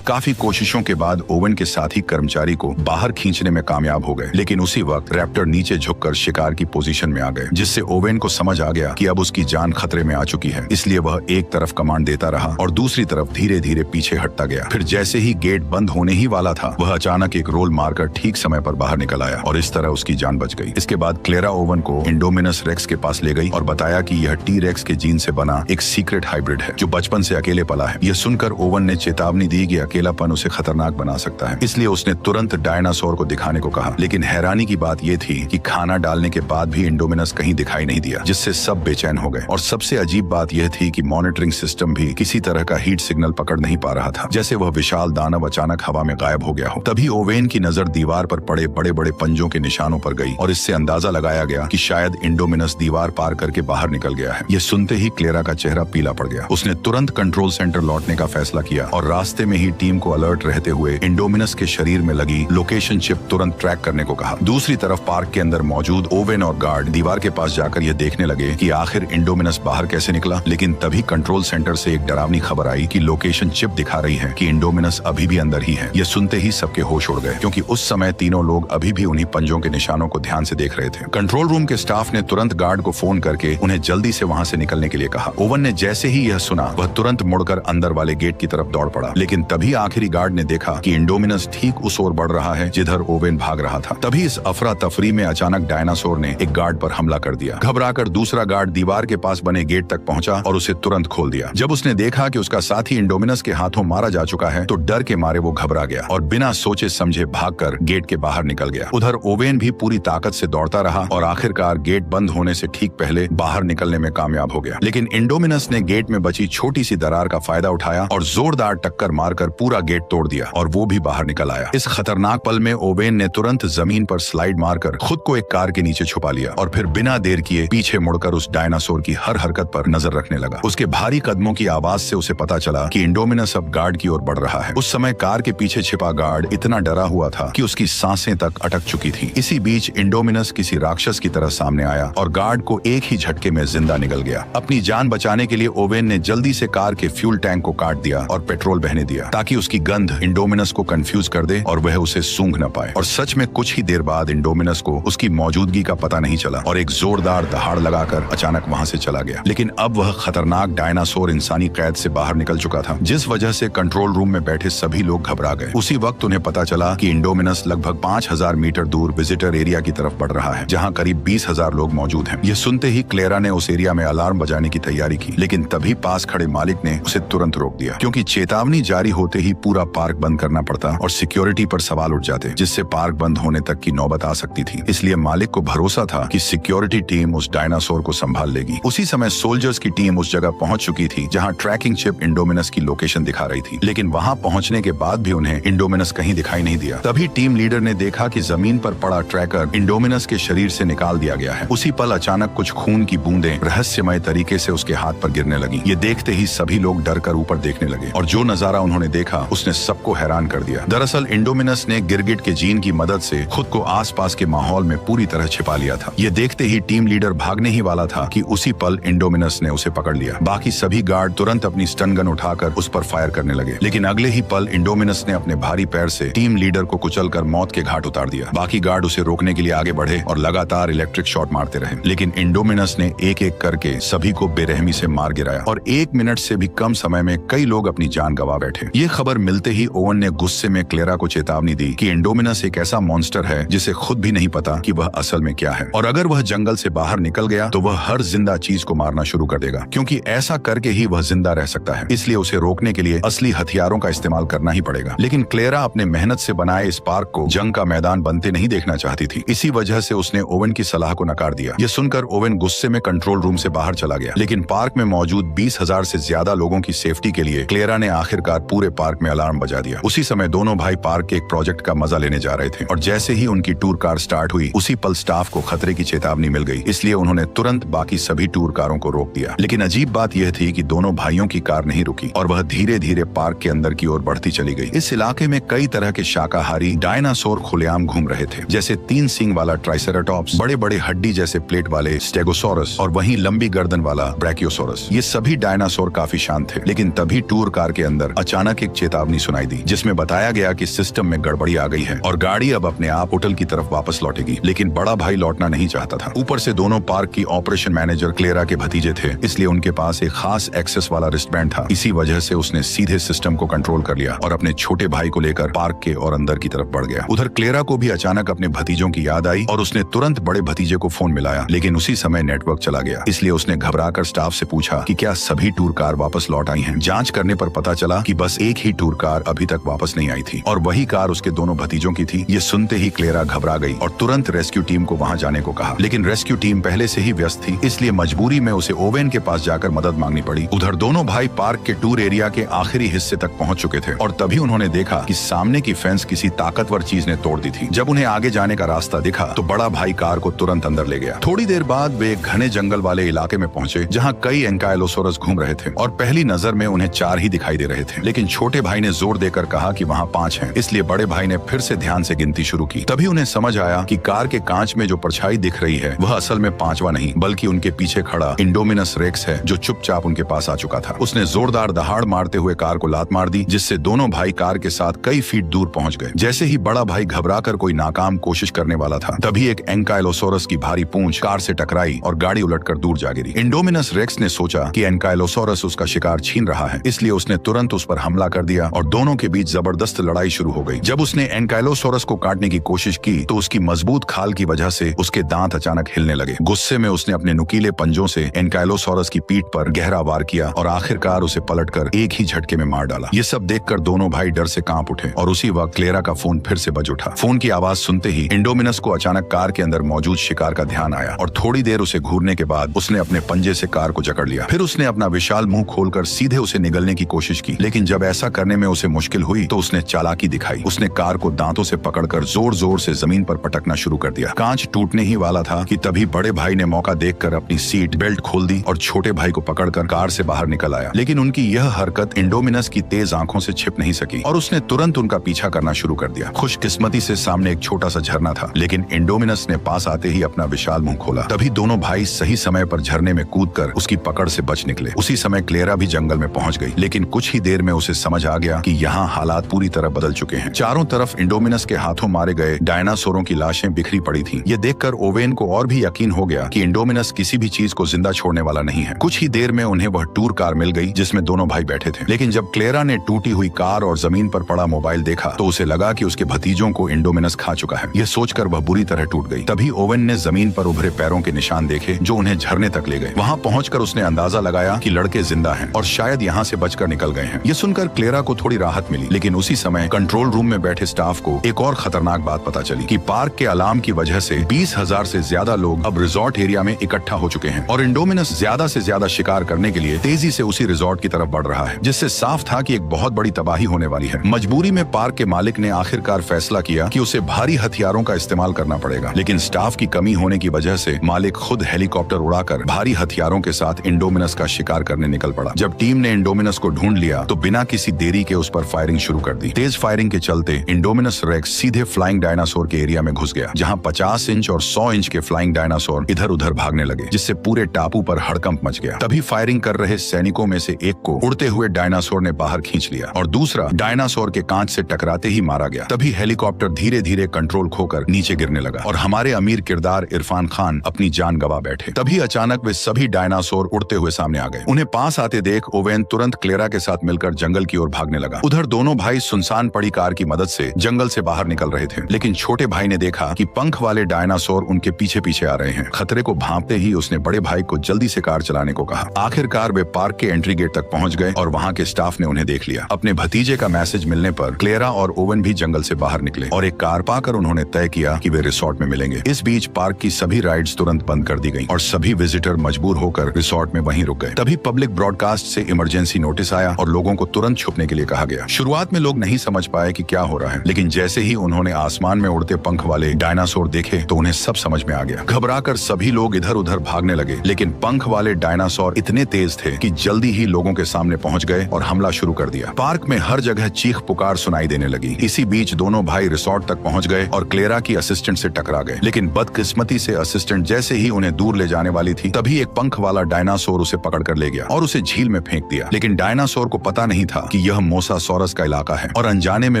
काफी कोशिशों के बाद ओवेन के साथी कर्मचारी को बाहर खींचने में कामयाब हो गए, लेकिन उसी वक्त रैप्टर नीचे झुककर शिकार की पोजीशन में आ गए, जिससे ओवेन को समझ आ गया कि अब उसकी जान खतरे में आ चुकी है। इसलिए वह एक तरफ कमांड देता रहा और दूसरी तरफ धीरे धीरे पीछे हटता गया। फिर जैसे ही गेट बंद होने ही वाला था, वह अचानक एक रोल मारकर ठीक समय पर बाहर निकल आया और इस तरह उसकी जान बच गई। इसके बाद क्लेरा ओवेन को इंडोमिनस रेक्स के पास ले गई और बताया कि यह टी रेक्स के जीन से बना एक सीक्रेट हाइब्रिड है, जो बचपन से अकेले पला है। यह सुनकर ओवेन ने चेतावनी दी कि अकेलापन उसे खतरनाक बना सकता है, इसलिए उसने तुरंत डायनासोर को दिखाने को कहा। लेकिन हैरानी की बात यह थी कि खाना डालने के बाद भी इंडोमिनस कहीं दिखाई नहीं दिया, जिससे सब बेचैन हो गए। और सबसे अजीब बात यह थी कि मॉनिटरिंग सिस्टम भी किसी तरह का हीट सिग्नल पकड़ नहीं पा रहा था, जैसे वह विशाल दानव अचानक हवा में गायब हो गया हो। तभी ओवेन की नजर दीवार पर पड़े बड़े बड़े पंजों के निशानों पर गई और इससे अंदाजा लगाया गया कि शायद इंडोमिनस दीवार पार करके बाहर निकल गया है। यह सुनते ही क्लेरा का चेहरा पीला पड़ गया। उसने तुरंत कंट्रोल सेंटर लौटने का फैसला किया और रास्ते में ही टीम को अलर्ट रहते हुए इंडोमिनस के शरीर में लगी लोकेशन चिप तुरंत ट्रैक करने को कहा। दूसरी तरफ पार्क के अंदर मौजूद ओवेन और गार्ड दीवार के पास जाकर यह देखने लगे कि आखिर इंडोमिनस बाहर कैसे निकला। लेकिन तभी कंट्रोल सेंटर से एक डरावनी खबर आई कि लोकेशन चिप दिखा रही है कि इंडोमिनस अभी भी अंदर ही है। यह सुनते ही सबके होश उड़ गए, क्योंकि उस समय तीनों लोग अभी भी उन्हीं पंजों के निशानों को ध्यान से देख रहे थे। कंट्रोल रूम के स्टाफ ने तुरंत गार्ड को फोन करके उन्हें जल्दी से वहां से निकलने के लिए कहा। ओवेन ने जैसे ही यह सुना, वह तुरंत मुड़कर अंदर वाले गेट की तरफ दौड़ पड़ा। लेकिन तभी आखिरी गार्ड ने देखा कि इंडोमिनस ठीक उस ओर बढ़ रहा है जिधर ओवेन भाग रहा था। तभी इस अफरा तफरी में अचानक डायनासोर ने एक गार्ड पर हमला कर दिया। घबराकर दूसरा गार्ड दीवार के पास बने गेट तक पहुंचा और उसे तुरंत खोल दिया। जब उसने देखा कि उसका साथी इंडोमिनस के हाथों मारा जा चुका है, तो डर के मारे वो घबरा गया और बिना सोचे समझे भागकर गेट के बाहर निकल गया। उधर ओवेन भी पूरी ताकत से दौड़ता रहा और आखिरकार गेट बंद होने से ठीक पहले बाहर निकलने में कामयाब हो गया। लेकिन इंडोमिनस ने गेट में बची छोटी सी दरार का फायदा उठाया और जोरदार टक्कर मारकर पूरा गेट तोड़ दिया और वो भी बाहर निकल आया। इस खतरनाक पल में ओवेन ने तुरंत जमीन पर स्लाइड मारकर खुद को एक कार के नीचे छुपा लिया और फिर बिना देर किए पीछे मुड़कर उस डायनासोर की हर हरकत पर नजर रखने लगा। उसके भारी कदमों की आवाज से उसे पता चला कि इंडोमिनस अब गार्ड की ओर बढ़ रहा है। उस समय कार के पीछे छिपा गार्ड इतना डरा हुआ था कि उसकी सांसें तक अटक चुकी थी। इसी बीच इंडोमिनस किसी राक्षस की तरह सामने आया और गार्ड को एक ही झटके में जिंदा निगल गया। अपनी जान बचाने के लिए ओवेन ने जल्दी से कार के फ्यूल टैंक को काट दिया और पेट्रोल बहने दिया ताकि उसकी गंध इंडोमिनस को कंफ्यूज कर दे और वह उसे सूंघ न पाए। और सच में कुछ ही देर बाद इंडोमिनस को उसकी मौजूदगी का पता नहीं चला और एक जोरदार दहाड़ लगाकर अचानक वहां से चला गया। लेकिन अब वह खतरनाक डायनासोर इंसानी कैद से बाहर निकल चुका था, जिस वजह से कंट्रोल रूम में बैठे सभी लोग घबरा गए। उसी वक्त उन्हें पता चला कि इंडोमिनस लगभग 5000 मीटर दूर विजिटर एरिया की तरफ बढ़ रहा है, जहां करीब 20,000 लोग मौजूद हैं। यह सुनते ही क्लेरा ने उस एरिया में अलार्म बजाने की तैयारी की, लेकिन तभी पास खड़े मालिक ने उसे तुरंत रोक दिया, क्योंकि चेतावनी जारी होते ही पूरा पार्क बंद करना पड़ता और सिक्योरिटी पर सवाल उठ जाते, जिससे पार्क बंद होने तक की नौबत आ सकती थी। इसलिए मालिक को भरोसा था कि सिक्योरिटी टीम उस डायनासोर को संभाल लेगी। उसी समय सोल्जर्स की टीम उस जगह पहुंच चुकी थी जहां ट्रैकिंग चिप इंडोमिनस की लोकेशन दिखा रही थी, लेकिन वहां पहुंचने के बाद भी उन्हें इंडोमिनस कहीं दिखाई नहीं दिया। तभी टीम लीडर ने देखा कि जमीन पर पड़ा ट्रैकर इंडोमिनस के शरीर से निकाल दिया गया है। उसी पल अचानक कुछ खून की बूंदें रहस्यमय तरीके से उसके हाथ पर गिरने लगी। ये देखते ही सभी लोग डर कर ऊपर देखने लगे और जो नजारा उन्होंने देखा उसने सबको हैरान कर दिया। दरअसल इंडोमिनस ने गिरगिट के जीन की मदद से खुद को आसपास के माहौल में पूरी तरह छिपा लिया था। ये देखते ही टीम लीडर भागने ही वाला था कि उसी पल इंडोमिनस ने उसे पकड़ लिया। बाकी सभी गार्ड तुरंत अपनी स्टन गन उठाकर उस पर फायर करने लगे, लेकिन अगले ही पल इंडोमिनस ने अपने भारी पैर से टीम लीडर को कुचलकर मौत के घाट उतार दिया। बाकी गार्ड उसे रोकने के लिए आगे बढ़े और लगातार इलेक्ट्रिक शॉट मारते रहे, लेकिन इंडोमिनस ने एक एक करके सभी को बेरहमी से मार गिराया और 1 मिनट से भी कम समय में कई लोग अपनी जान गंवा बैठे। ये खबर मिलते ही ओवन ने गुस्से में क्लेरा को चेतावनी दी कि इंडोमिनस एक ऐसा मॉन्स्टर है जिसे खुद भी नहीं पता कि वह असल में क्या है, और अगर वह जंगल से बाहर निकल गया तो वह हर जिंदा चीज को मारना शुरू कर देगा, क्योंकि ऐसा करके ही वह जिंदा रह सकता है। इसलिए उसे रोकने के लिए असली हथियारों का इस्तेमाल करना ही पड़ेगा। लेकिन क्लेरा अपने मेहनत से बनाए इस पार्क को जंग का मैदान बनते नहीं देखना चाहती थी। इसी वजह से उसने ओवन की सलाह को नकार दिया। यह सुनकर ओवन गुस्से में कंट्रोल रूम से बाहर चला गया, लेकिन पार्क में मौजूद 20,000 से ज्यादा लोगों की सेफ्टी के लिए क्लेरा ने आखिरकार पूरे पार्क में अलार्म बजा दिया। उसी समय दोनों भाई पार्क के एक प्रोजेक्ट का मजा लेने जा रहे थे और जैसे ही उनकी टूर कार स्टार्ट हुई उसी पल स्टाफ को खतरे की चेतावनी मिल गई। इसलिए उन्होंने तुरंत बाकी सभी टूर कारों को रोक दिया। लेकिन अजीब बात यह थी कि दोनों भाइयों की कार नहीं रुकी और वह धीरे धीरे पार्क के अंदर की ओर बढ़ती चली गई। इस इलाके में कई तरह के शाकाहारी डायनासोर खुलेआम घूम रहे थे, जैसे 3 सींग वाला ट्राइसेराटॉप्स, बड़े बड़े हड्डी जैसे प्लेट वाले स्टेगोसोरस और वहीं लंबी गर्दन वाला ब्रैकियोसोरस। ये सभी डायनासोर काफी शांत थे, लेकिन तभी टूर कार के अंदर अचानक एक चेतावनी सुनाई दी, जिसमें बताया गया कि सिस्टम में गड़बड़ी आ गई है और गाड़ी अब अपने आप होटल की तरफ वापस लौटेगी। लेकिन बड़ा भाई लौटना नहीं चाहता था। ऊपर से दोनों पार्क की ऑपरेशन मैनेजर क्लेरा के भतीजे थे, इसलिए उनके पास एक खास एक्सेस वाला रिस्टबैंड था। इसी वजह से उसने सीधे सिस्टम को कंट्रोल कर लिया और अपने छोटे भाई को लेकर पार्क के और अंदर की तरफ बढ़ गया। उधर क्लेरा को भी अचानक अपने भतीजों की याद आई और उसने तुरंत बड़े भतीजे को फोन मिलाया, लेकिन उसी समय नेटवर्क चला गया। इसलिए उसने घबराकर स्टाफ से पूछा कि क्या सभी टूर कार वापस लौट आई हैं। जांच करने पर पता चला कि बस एक ही टूर कार अभी तक वापस नहीं आई थी और वही कार उसके दोनों भतीजों की थी। ये सुनते ही क्लेरा घबरा गई और तुरंत रेस्क्यू टीम को वहां जाने को कहा, लेकिन रेस्क्यू टीम पहले से ही व्यस्त थी, इसलिए मजबूरी में उसे ओवेन के पास जाकर मदद मांगनी पड़ी। उधर दोनों भाई पार्क के टूर एरिया के आखिरी हिस्से तक पहुंच चुके थे और तभी उन्होंने देखा कि सामने की फेंस किसी ताकतवर चीज ने तोड़ दी थी। जब उन्हें आगे जाने का रास्ता दिखा तो बड़ा भाई कार को तुरंत अंदर ले गया। थोड़ी देर बाद वे एक घने जंगल वाले इलाके में पहुंचे जहां कई एंकाइलोसोरस घूम रहे थे और पहली नजर में उन्हें 4 ही दिखाई दे रहे थे, लेकिन छोटे भाई ने जोर देकर कहा कि वहां 5 हैं। इसलिए बड़े भाई ने फिर से ध्यान से गिनती शुरू की। तभी उन्हें समझ आया कि कार के कांच में जो परछाई दिख रही है वह असल में 5वां नहीं बल्कि उनके पीछे खड़ा इंडोमिनस रेक्स है, जो चुपचाप उनके पास आ चुका था। उसने जोरदार दहाड़ मारते हुए कार को लात मार दी, जिससे दोनों भाई कार के साथ कई फीट दूर पहुंच गए। जैसे ही बड़ा भाई घबराकर कोई नाकाम कोशिश करने वाला था, तभी एक एंकाइलोसोरस की भारी पूंछ कार से टकराई और गाड़ी उलटकर दूर जा गिरी। इंडोमिनस रेक्स ने सोचा कि एंकाइलोसोरस उसका शिकार छीन रहा है, इसलिए उसने तुरंत उस पर हमला कर दिया और दोनों के बीच जबरदस्त लड़ाई शुरू हो गई। जब उसने एंकाइलोसोरस को काटने की कोशिश की तो उसकी मजबूत खाल की वजह से उसके दांत अचानक हिलने लगे। गुस्से में उसने अपने नुकीले पंजों से एंकाइलोसोरस की पीठ पर गहरा वार किया और आखिरकार उसे पलटकर एक ही झटके में मार डाला। ये सब देखकर दोनों भाई डर से कांप उठे और उसी वक्त क्लेरा का फोन फिर से बज उठा। फोन की आवाज सुनते ही इंडोमिनस को अचानक कार के अंदर मौजूद शिकार का ध्यान आया और थोड़ी देर उसे घूरने के बाद उसने अपने पंजे से कार को जकड़ लिया। फिर उसने अपना विशाल मुंह खोलकर सीधे उसे निगलने की कोशिश की, लेकिन जब ऐसा ऐसा करने में उसे मुश्किल हुई तो उसने चालाकी दिखाई। उसने कार को दांतों से पकड़कर जोर जोर से जमीन पर पटकना शुरू कर दिया। कांच टूटने ही वाला था कि तभी बड़े भाई ने मौका देखकर अपनी सीट बेल्ट खोल दी और छोटे भाई को पकड़कर कार से बाहर निकल आया। लेकिन उनकी यह हरकत इंडोमिनस की तेज आंखों से छिप नहीं सकी और उसने तुरंत उनका पीछा करना शुरू कर दिया। खुशकिस्मती से सामने एक छोटा सा झरना था, लेकिन इंडोमिनस ने पास आते ही अपना विशाल मुंह खोला। तभी दोनों भाई सही समय पर झरने में कूदकर उसकी पकड़ से बच निकले। उसी समय क्लेरा भी जंगल में पहुंच गई, लेकिन कुछ ही देर में उसे समझ आ गया कि यहाँ हालात पूरी तरह बदल चुके हैं। चारों तरफ इंडोमिनस के हाथों मारे गए डायनासोरों की लाशें बिखरी पड़ी थीं। ये देखकर ओवेन को और भी यकीन हो गया कि इंडोमिनस किसी भी चीज को जिंदा छोड़ने वाला नहीं है। कुछ ही देर में उन्हें वह टूर कार मिल गई जिसमें दोनों भाई बैठे थे। लेकिन जब क्लेरा ने टूटी हुई कार और जमीन पर पड़ा मोबाइल देखा तो उसे लगा कि उसके भतीजों को इंडोमिनस खा चुका है। यह सोचकर वह बुरी तरह टूट गई। तभी ओवेन ने जमीन पर उभरे पैरों के निशान देखे जो उन्हें झरने तक ले गए। वहां पहुंचकर उसने अंदाजा लगाया कि लड़के जिंदा हैं और शायद यहाँ से बचकर निकल गए हैं। ये सुनकर क्लेरा को थोड़ी राहत मिली, लेकिन उसी समय कंट्रोल रूम में बैठे स्टाफ को एक और खतरनाक बात पता चली कि पार्क के अलार्म की वजह से 20,000 से ज्यादा लोग अब रिजॉर्ट एरिया में इकट्ठा हो चुके हैं और इंडोमिनस ज्यादा से ज्यादा शिकार करने के लिए तेजी से उसी रिजॉर्ट की तरफ बढ़ रहा है, जिससे साफ था कि एक बहुत बड़ी तबाही होने वाली है। मजबूरी में पार्क के मालिक ने आखिरकार फैसला किया कि उसे भारी हथियारों का इस्तेमाल करना पड़ेगा, लेकिन स्टाफ की कमी होने की वजह से मालिक खुद हेलीकॉप्टर उड़ाकर भारी हथियारों के साथ इंडोमिनस का शिकार करने निकल पड़ा। जब टीम ने इंडोमिनस को ढूंढ लिया तो बिना किसी देरी के उस पर फायरिंग शुरू कर दी। तेज फायरिंग के चलते इंडोमिनस रेक्स सीधे फ्लाइंग डायनासोर के एरिया में घुस गया, जहां 50 इंच और 100 इंच के फ्लाइंग डायनासोर इधर उधर भागने लगे, जिससे पूरे टापू पर हड़कंप मच गया। तभी फायरिंग कर रहे सैनिकों में से एक को उड़ते हुए डायनासोर ने बाहर खींच लिया और दूसरा डायनासोर के कांच से टकराते ही मारा गया। तभी हेलीकॉप्टर धीरे धीरे कंट्रोल खोकर नीचे गिरने लगा और हमारे अमीर किरदार इरफान खान अपनी जान गंवा बैठे। तभी अचानक वे सभी डायनासोर उड़ते हुए सामने आ गए। उन्हें पास आते देख ओवेन तुरंत क्लेरा के साथ मिलकर जंगल की ओर भागने लगा। उधर दोनों भाई सुनसान पड़ी कार की मदद से जंगल से बाहर निकल रहे थे, लेकिन छोटे भाई ने देखा कि पंख वाले डायनासोर उनके पीछे पीछे आ रहे हैं। खतरे को भांपते ही उसने बड़े भाई को जल्दी से कार चलाने को कहा। आखिरकार वे पार्क के एंट्री गेट तक पहुंच गए और वहां के स्टाफ ने उन्हें देख लिया। अपने भतीजे का मैसेज मिलने पर क्लेरा और ओवेन भी जंगल से बाहर निकले और एक कार पाकर उन्होंने तय किया कि वे रिसोर्ट में मिलेंगे। इस बीच पार्क की सभी राइड्स तुरंत बंद कर दी गई और सभी विजिटर मजबूर होकर रिसोर्ट में वहीं रुक गए। तभी पब्लिक ब्रॉडकास्ट से इमरजेंसी नोटिस आया और लोगों को तुरंत छुपने के लिए कहा गया। शुरुआत में लोग नहीं समझ पाए कि क्या हो रहा है, लेकिन जैसे ही उन्होंने आसमान में उड़ते पंख वाले डायनासोर देखे तो उन्हें सब समझ में आ गया। घबराकर सभी लोग इधर उधर भागने लगे, लेकिन पंख वाले डायनासोर इतने तेज थे कि जल्दी ही लोगों के सामने पहुंच गए और हमला शुरू कर दिया। पार्क में हर जगह चीख पुकार सुनाई देने लगी। इसी बीच दोनों भाई रिसोर्ट तक पहुंच गए और क्लेरा की असिस्टेंट से टकरा गए, लेकिन बदकिस्मती से असिस्टेंट जैसे ही उन्हें दूर ले जाने वाली थी तभी एक पंख वाला डायनासोर उसे पकड़कर ले गया और उसे झील में फेंक दिया। लेकिन डायनासोर को पता नहीं था कि यह मोसासोरस का इलाका है और अनजाने में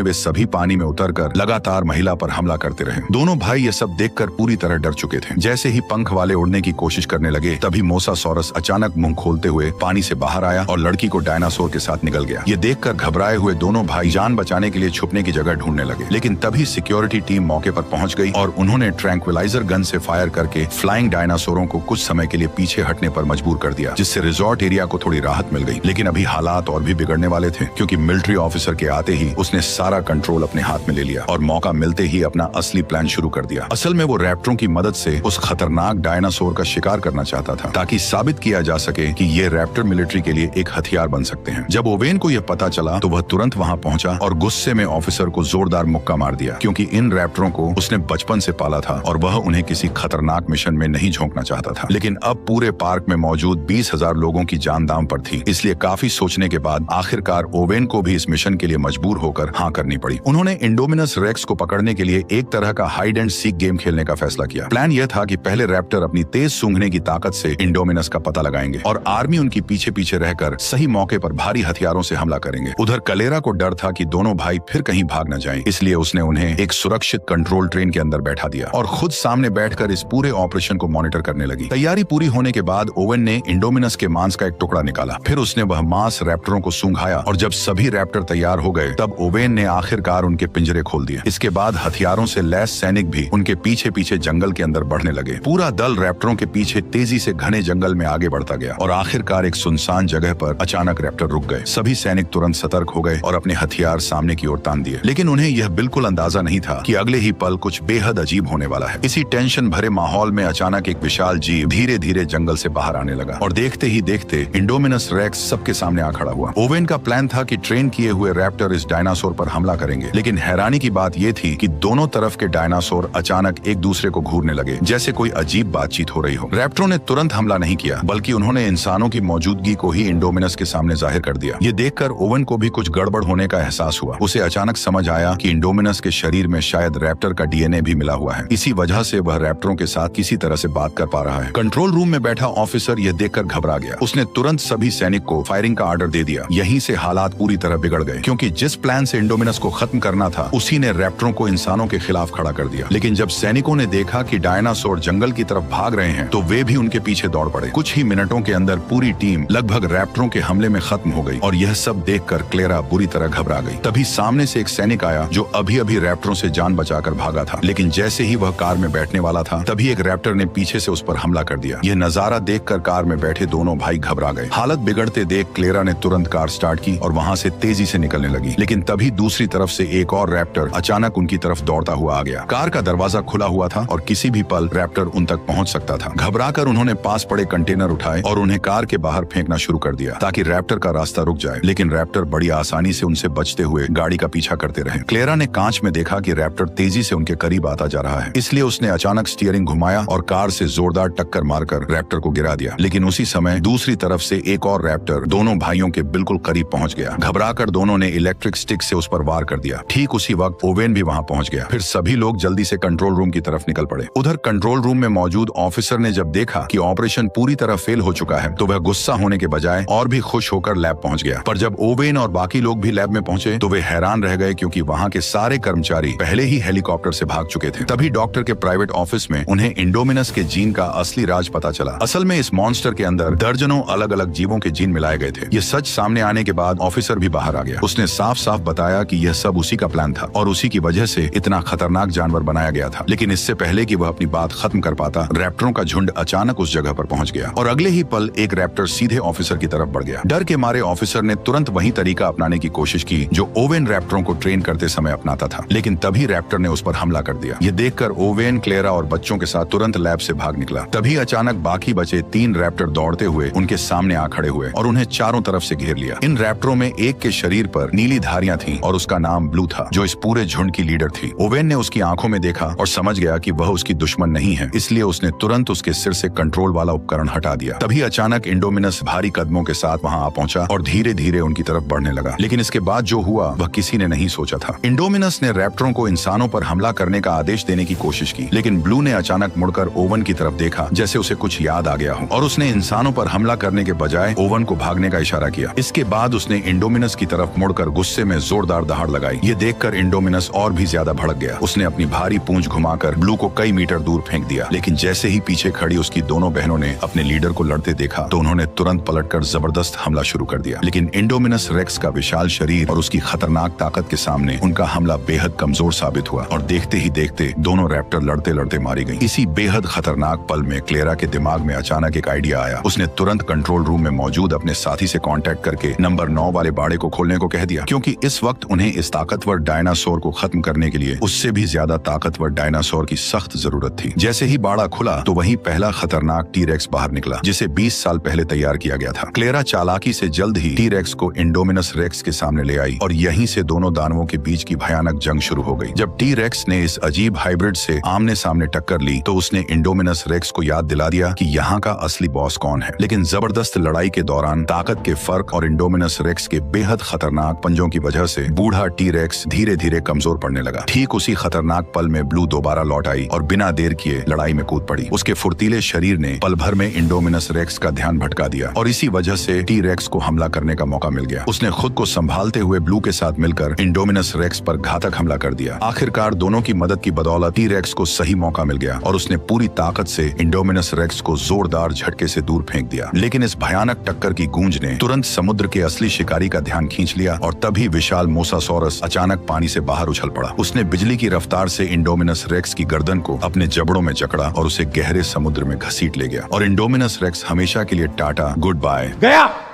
वे सभी पानी में उतरकर लगातार महिला पर हमला करते रहे। दोनों भाई ये सब देखकर पूरी तरह डर चुके थे। जैसे ही पंख वाले उड़ने की कोशिश करने लगे तभी मोसासोरस अचानक मुंह खोलते हुए पानी से बाहर आया और लड़की को डायनासोर के साथ निकल गया। ये देखकर घबराए हुए दोनों भाई जान बचाने के लिए छुपने की जगह ढूंढने लगे, लेकिन तभी सिक्योरिटी टीम मौके पर पहुंच गई और उन्होंने ट्रैंक्विलाइजर गन से फायर करके फ्लाइंग डायनासोरों को कुछ समय के लिए पीछे हटने पर मजबूर कर दिया, जिससे रिजॉर्ट एरिया को थोड़ी राहत मिल गई। लेकिन अभी हालात और भी बिगड़ने वाले थे, क्योंकि मिलिट्री ऑफिसर के आते ही उसने सारा कंट्रोल अपने हाथ में ले लिया और मौका मिलते ही अपना असली प्लान शुरू कर दिया। असल में वो रैप्टरों की मदद से उस खतरनाक डायनासोर का शिकार करना चाहता था, ताकि साबित किया जा सके कि ये रैप्टर मिलिट्री के लिए एक हथियार बन सकते हैं। जब ओवेन को यह पता चला तो वह तुरंत वहां पहुंचा और गुस्से में ऑफिसर को जोरदार मुक्का मार दिया, क्योंकि इन रैप्टरों को उसने बचपन से पाला था और वह उन्हें किसी खतरनाक मिशन में नहीं झोंकना चाहता था। लेकिन अब पूरे पार्क में मौजूद 20,000 लोगों की जान दांव पर थी, इसलिए काफी सोचने के बाद आखिरकार ओवेन को भी इस मिशन के लिए मजबूर होकर हाँ करनी पड़ी। उन्होंने इंडोमिनस रेक्स को पकड़ने के लिए एक तरह का हाइड एंड सीक गेम खेलने का फैसला किया। प्लान यह था कि पहले रैप्टर अपनी तेज सूंघने की ताकत से इंडोमिनस का पता लगाएंगे और आर्मी उनकी पीछे पीछे रहकर सही मौके पर भारी हथियारों से हमला करेंगे। उधर क्लेरा को डर था कि दोनों भाई फिर कहीं भाग न जाएं, इसलिए उसने उन्हें एक सुरक्षित कंट्रोल ट्रेन के अंदर बैठा दिया और खुद सामने बैठकर इस पूरे ऑपरेशन को मॉनिटर करने लगी। तैयारी पूरी होने के बाद ओवेन ने इंडोमिनस के मांस का एक टुकड़ा निकाला, फिर उसने वह मांस रैप्टरों को सूंघाया और जब सभी रैप्टर तैयार हो गए तब ओवेन ने आखिरकार उनके पिंजरे खोल दिए। इसके बाद हथियारों से लैस सैनिक भी उनके पीछे पीछे जंगल के अंदर बढ़ने लगे। पूरा दल रैप्टरों के पीछे तेजी से घने जंगल में आगे बढ़ता गया और आखिरकार एक सुनसान जगह पर अचानक रैप्टर रुक गए। सभी सैनिक तुरंत सतर्क हो गए और अपने हथियार सामने की ओर तान दिए, लेकिन उन्हें यह बिल्कुल अंदाजा नहीं था कि अगले ही पल कुछ बेहद अजीब होने वाला है। इसी टेंशन भरे माहौल में अचानक एक विशाल जीव धीरे धीरे जंगल से बाहर आने लगा और देखते ही देखते इंडोमिनस रेक्स सबके सामने आ खड़ा हुआ। ओवेन का प्लान था था कि ट्रेन किए हुए रैप्टर इस डायनासोर पर हमला करेंगे, लेकिन हैरानी की बात यह थी कि दोनों तरफ के डायनासोर अचानक एक दूसरे को घूरने लगे, जैसे कोई अजीब बातचीत हो रही हो। रैप्टरों ने तुरंत हमला नहीं किया, बल्कि उन्होंने इंसानों की मौजूदगी को ही इंडोमिनस के सामने जाहिर कर दिया। ये देखकर ओवन को भी कुछ गड़बड़ होने का एहसास हुआ। उसे अचानक समझ आया कि इंडोमिनस के शरीर में शायद रैप्टर का डीएनए भी मिला हुआ है। इसी वजह से वह रैप्टरों के साथ किसी तरह से बात कर पा रहा है। कंट्रोल रूम में बैठा ऑफिसर यह देखकर घबरा गया। उसने तुरंत सभी सैनिक को फायरिंग का ऑर्डर दे दिया। यहीं से हालात पूरी तरह बिगड़ गए, क्योंकि जिस प्लान से इंडोमिनस को खत्म करना था, उसी ने रैप्टरों को इंसानों के खिलाफ खड़ा कर दिया। लेकिन जब सैनिकों ने देखा कि डायनासोर जंगल की तरफ भाग रहे हैं, तो वे भी उनके पीछे दौड़ पड़े। कुछ ही मिनटों के अंदर पूरी टीम लगभग रैप्टरों के हमले में खत्म हो गई, और यह सब देखकर क्लेरा बुरी तरह घबरा गई। तभी सामने से एक सैनिक आया जो अभी अभी रैप्टरों से जान बचाकर भागा था, लेकिन जैसे ही वह कार में बैठने वाला था, तभी एक रैप्टर ने पीछे से उस पर हमला कर दिया। यह नजारा देखकर कार में बैठे दोनों भाई घबरा गए। हालत बिगड़ते देख क्लेरा ने तुरंत कार स्टार्ट की और वहां से तेजी से निकलने लगी। लेकिन तभी दूसरी तरफ से एक और रैप्टर अचानक उनकी तरफ दौड़ता हुआ आ गया। कार का दरवाजा खुला हुआ था और किसी भी पल रैप्टर उन तक पहुंच सकता था। घबराकर उन्होंने पास पड़े कंटेनर उठाए और उन्हें कार के बाहर फेंकना शुरू कर दिया, ताकि रैप्टर का रास्ता रुक जाए। लेकिन रैप्टर बड़ी आसानी से उनसे बचते हुए गाड़ी का पीछा करते रहे। क्लेरा ने कांच में देखा कि रैप्टर तेजी से उनके करीब आता जा रहा है, इसलिए उसने अचानक स्टीयरिंग घुमाया और कार से जोरदार टक्कर मारकर रैप्टर को गिरा दिया। लेकिन उसी समय दूसरी तरफ से एक और रैप्टर दोनों भाइयों के बिल्कुल करीब पहुंच गया। घबराकर दोनों ने इलेक्ट्रिक स्टिक से उस पर वार कर दिया। ठीक उसी वक्त ओवेन भी वहां पहुंच गया। फिर सभी लोग जल्दी से कंट्रोल रूम की तरफ निकल पड़े। उधर कंट्रोल रूम में मौजूद ऑफिसर ने जब देखा कि ऑपरेशन पूरी तरह फेल हो चुका है, तो वह गुस्सा होने के बजाय और भी खुश होकर लैब पहुंच गया। पर जब ओवेन और बाकी लोग भी लैब में पहुंचे, तो वे हैरान रह गए, क्योंकि वहां के सारे कर्मचारी पहले ही हेलीकॉप्टर से भाग चुके थे। तभी डॉक्टर के प्राइवेट ऑफिस में उन्हें इंडोमिनस के जीन का असली राज पता चला। असल में इस मॉन्स्टर के अंदर दर्जनों अलग अलग जीवों के जीन मिलाए गए थे। ये सच सामने आने के बाद ऑफिसर भी बाहर आ गया। उसने साफ साफ बताया कि यह सब उसी का प्लान था और उसी की वजह से इतना खतरनाक जानवर बनाया गया था। लेकिन इससे पहले कि वह अपनी बात खत्म कर पाता, रैप्टरों का झुंड अचानक उस जगह पर पहुंच गया और अगले ही पल एक रैप्टर सीधे ऑफिसर की तरफ बढ़ गया। डर के मारे ऑफिसर ने तुरंत वही तरीका अपनाने की कोशिश की जो ओवेन रैप्टरों को ट्रेन करते समय अपनाता था, लेकिन तभी रैप्टर ने उस पर हमला कर दिया। ये देखकर ओवेन, क्लेरा और बच्चों के साथ तुरंत लैब से भाग निकला। तभी अचानक बाकी बचे 3 रैप्टर दौड़ते हुए उनके सामने आ खड़े हुए और उन्हें चारों तरफ से घेर लिया। इन रैप्टरों में एक के शरीर पर नीली धारियां थीं और उसका नाम ब्लू था, जो इस पूरे झुंड की लीडर थी। ओवेन ने उसकी आंखों में देखा और समझ गया कि वह उसकी दुश्मन नहीं है, इसलिए उसने तुरंत उसके सिर से कंट्रोल वाला उपकरण हटा दिया। तभी अचानक इंडोमिनस भारी कदमों के साथ वहां आ पहुंचा और धीरे धीरे उनकी तरफ बढ़ने लगा। लेकिन इसके बाद जो हुआ वह किसी ने नहीं सोचा था। इंडोमिनस ने रैप्टरों को इंसानों पर हमला करने का आदेश देने की कोशिश की, लेकिन ब्लू ने अचानक मुड़कर ओवन की तरफ देखा, जैसे उसे कुछ याद आ गया हो, और उसने इंसानों पर हमला करने के बजाय ओवन को भागने का इशारा किया। इसके बाद उसने इंडोमिनस की तरफ मुड़कर गुस्से में जोरदार दहाड़ लगाई। ये देखकर इंडोमिनस और भी ज्यादा भड़क गया। उसने अपनी भारी पूंछ घुमाकर ब्लू को कई मीटर दूर फेंक दिया। लेकिन जैसे ही पीछे खड़ी उसकी दोनों बहनों ने अपने लीडर को लड़ते देखा, तो उन्होंने तुरंत पलटकर जबरदस्त हमला शुरू कर दिया। लेकिन इंडोमिनस रेक्स का विशाल शरीर और उसकी खतरनाक ताकत के सामने उनका हमला बेहद कमजोर साबित हुआ और देखते ही देखते दोनों रैप्टर लड़ते लड़ते मारी गई। इसी बेहद खतरनाक पल में क्लेरा के दिमाग में अचानक एक आइडिया आया। उसने तुरंत कंट्रोल रूम में मौजूद अपने साथी से कांटेक्ट करके नंबर 9 वाले बाड़े को खोलने को कह दिया, क्योंकि इस वक्त उन्हें इस ताकतवर डायनासोर को खत्म करने के लिए उससे भी ज्यादा ताकतवर डायनासोर की सख्त जरूरत थी। जैसे ही बाड़ा खुला तो वहीं पहला खतरनाक टी-रेक्स बाहर निकला, जिसे 20 साल पहले तैयार किया गया था। क्लेरा चालाकी से जल्द ही टी-रेक्स को इंडोमिनस रेक्स के सामने ले आई और यहीं से दोनों दानवों के बीच की भयानक जंग शुरू हो गई। जब टी-रेक्स ने इस अजीब हाइब्रिड से आमने सामने टक्कर ली, तो उसने इंडोमिनस रेक्स को याद दिला दिया कि यहाँ का असली बॉस कौन है। लेकिन जबरदस्त लड़ाई के दौरान ताकत के फर्क और इंडोमिनस रेक्स के बेहद खतरनाक पंजों की वजह से बूढ़ा टी-रेक्स धीरे धीरे कमजोर पड़ने लगा। ठीक उसी खतरनाक पल में ब्लू दोबारा लौट आई और बिना देर किए लड़ाई में कूद पड़ी। उसके फुर्तीले शरीर ने पल भर में इंडोमिनस रेक्स का ध्यान भटका दिया और इसी वजह से टी-रेक्स को हमला करने का मौका मिल गया। उसने खुद को संभालते हुए ब्लू के साथ मिलकर इंडोमिनस रेक्स पर घातक हमला कर दिया। आखिरकार दोनों की मदद की बदौलत टी-रेक्स को सही मौका मिल गया और उसने पूरी ताकत से इंडोमिनस रेक्स को जोरदार झटके से दूर फेंक दिया। लेकिन इस भयानक टक्कर की गूंज ने तुरंत समुद्र के असली शिकारी का ध्यान खींच लिया और तभी विशाल मोसासोरस अचानक पानी से बाहर उछल पड़ा। उसने बिजली की रफ्तार से इंडोमिनस रेक्स की गर्दन को अपने जबड़ों में जकड़ा और उसे गहरे समुद्र में घसीट ले गया और इंडोमिनस रेक्स हमेशा के लिए टाटा गुड बाय गया।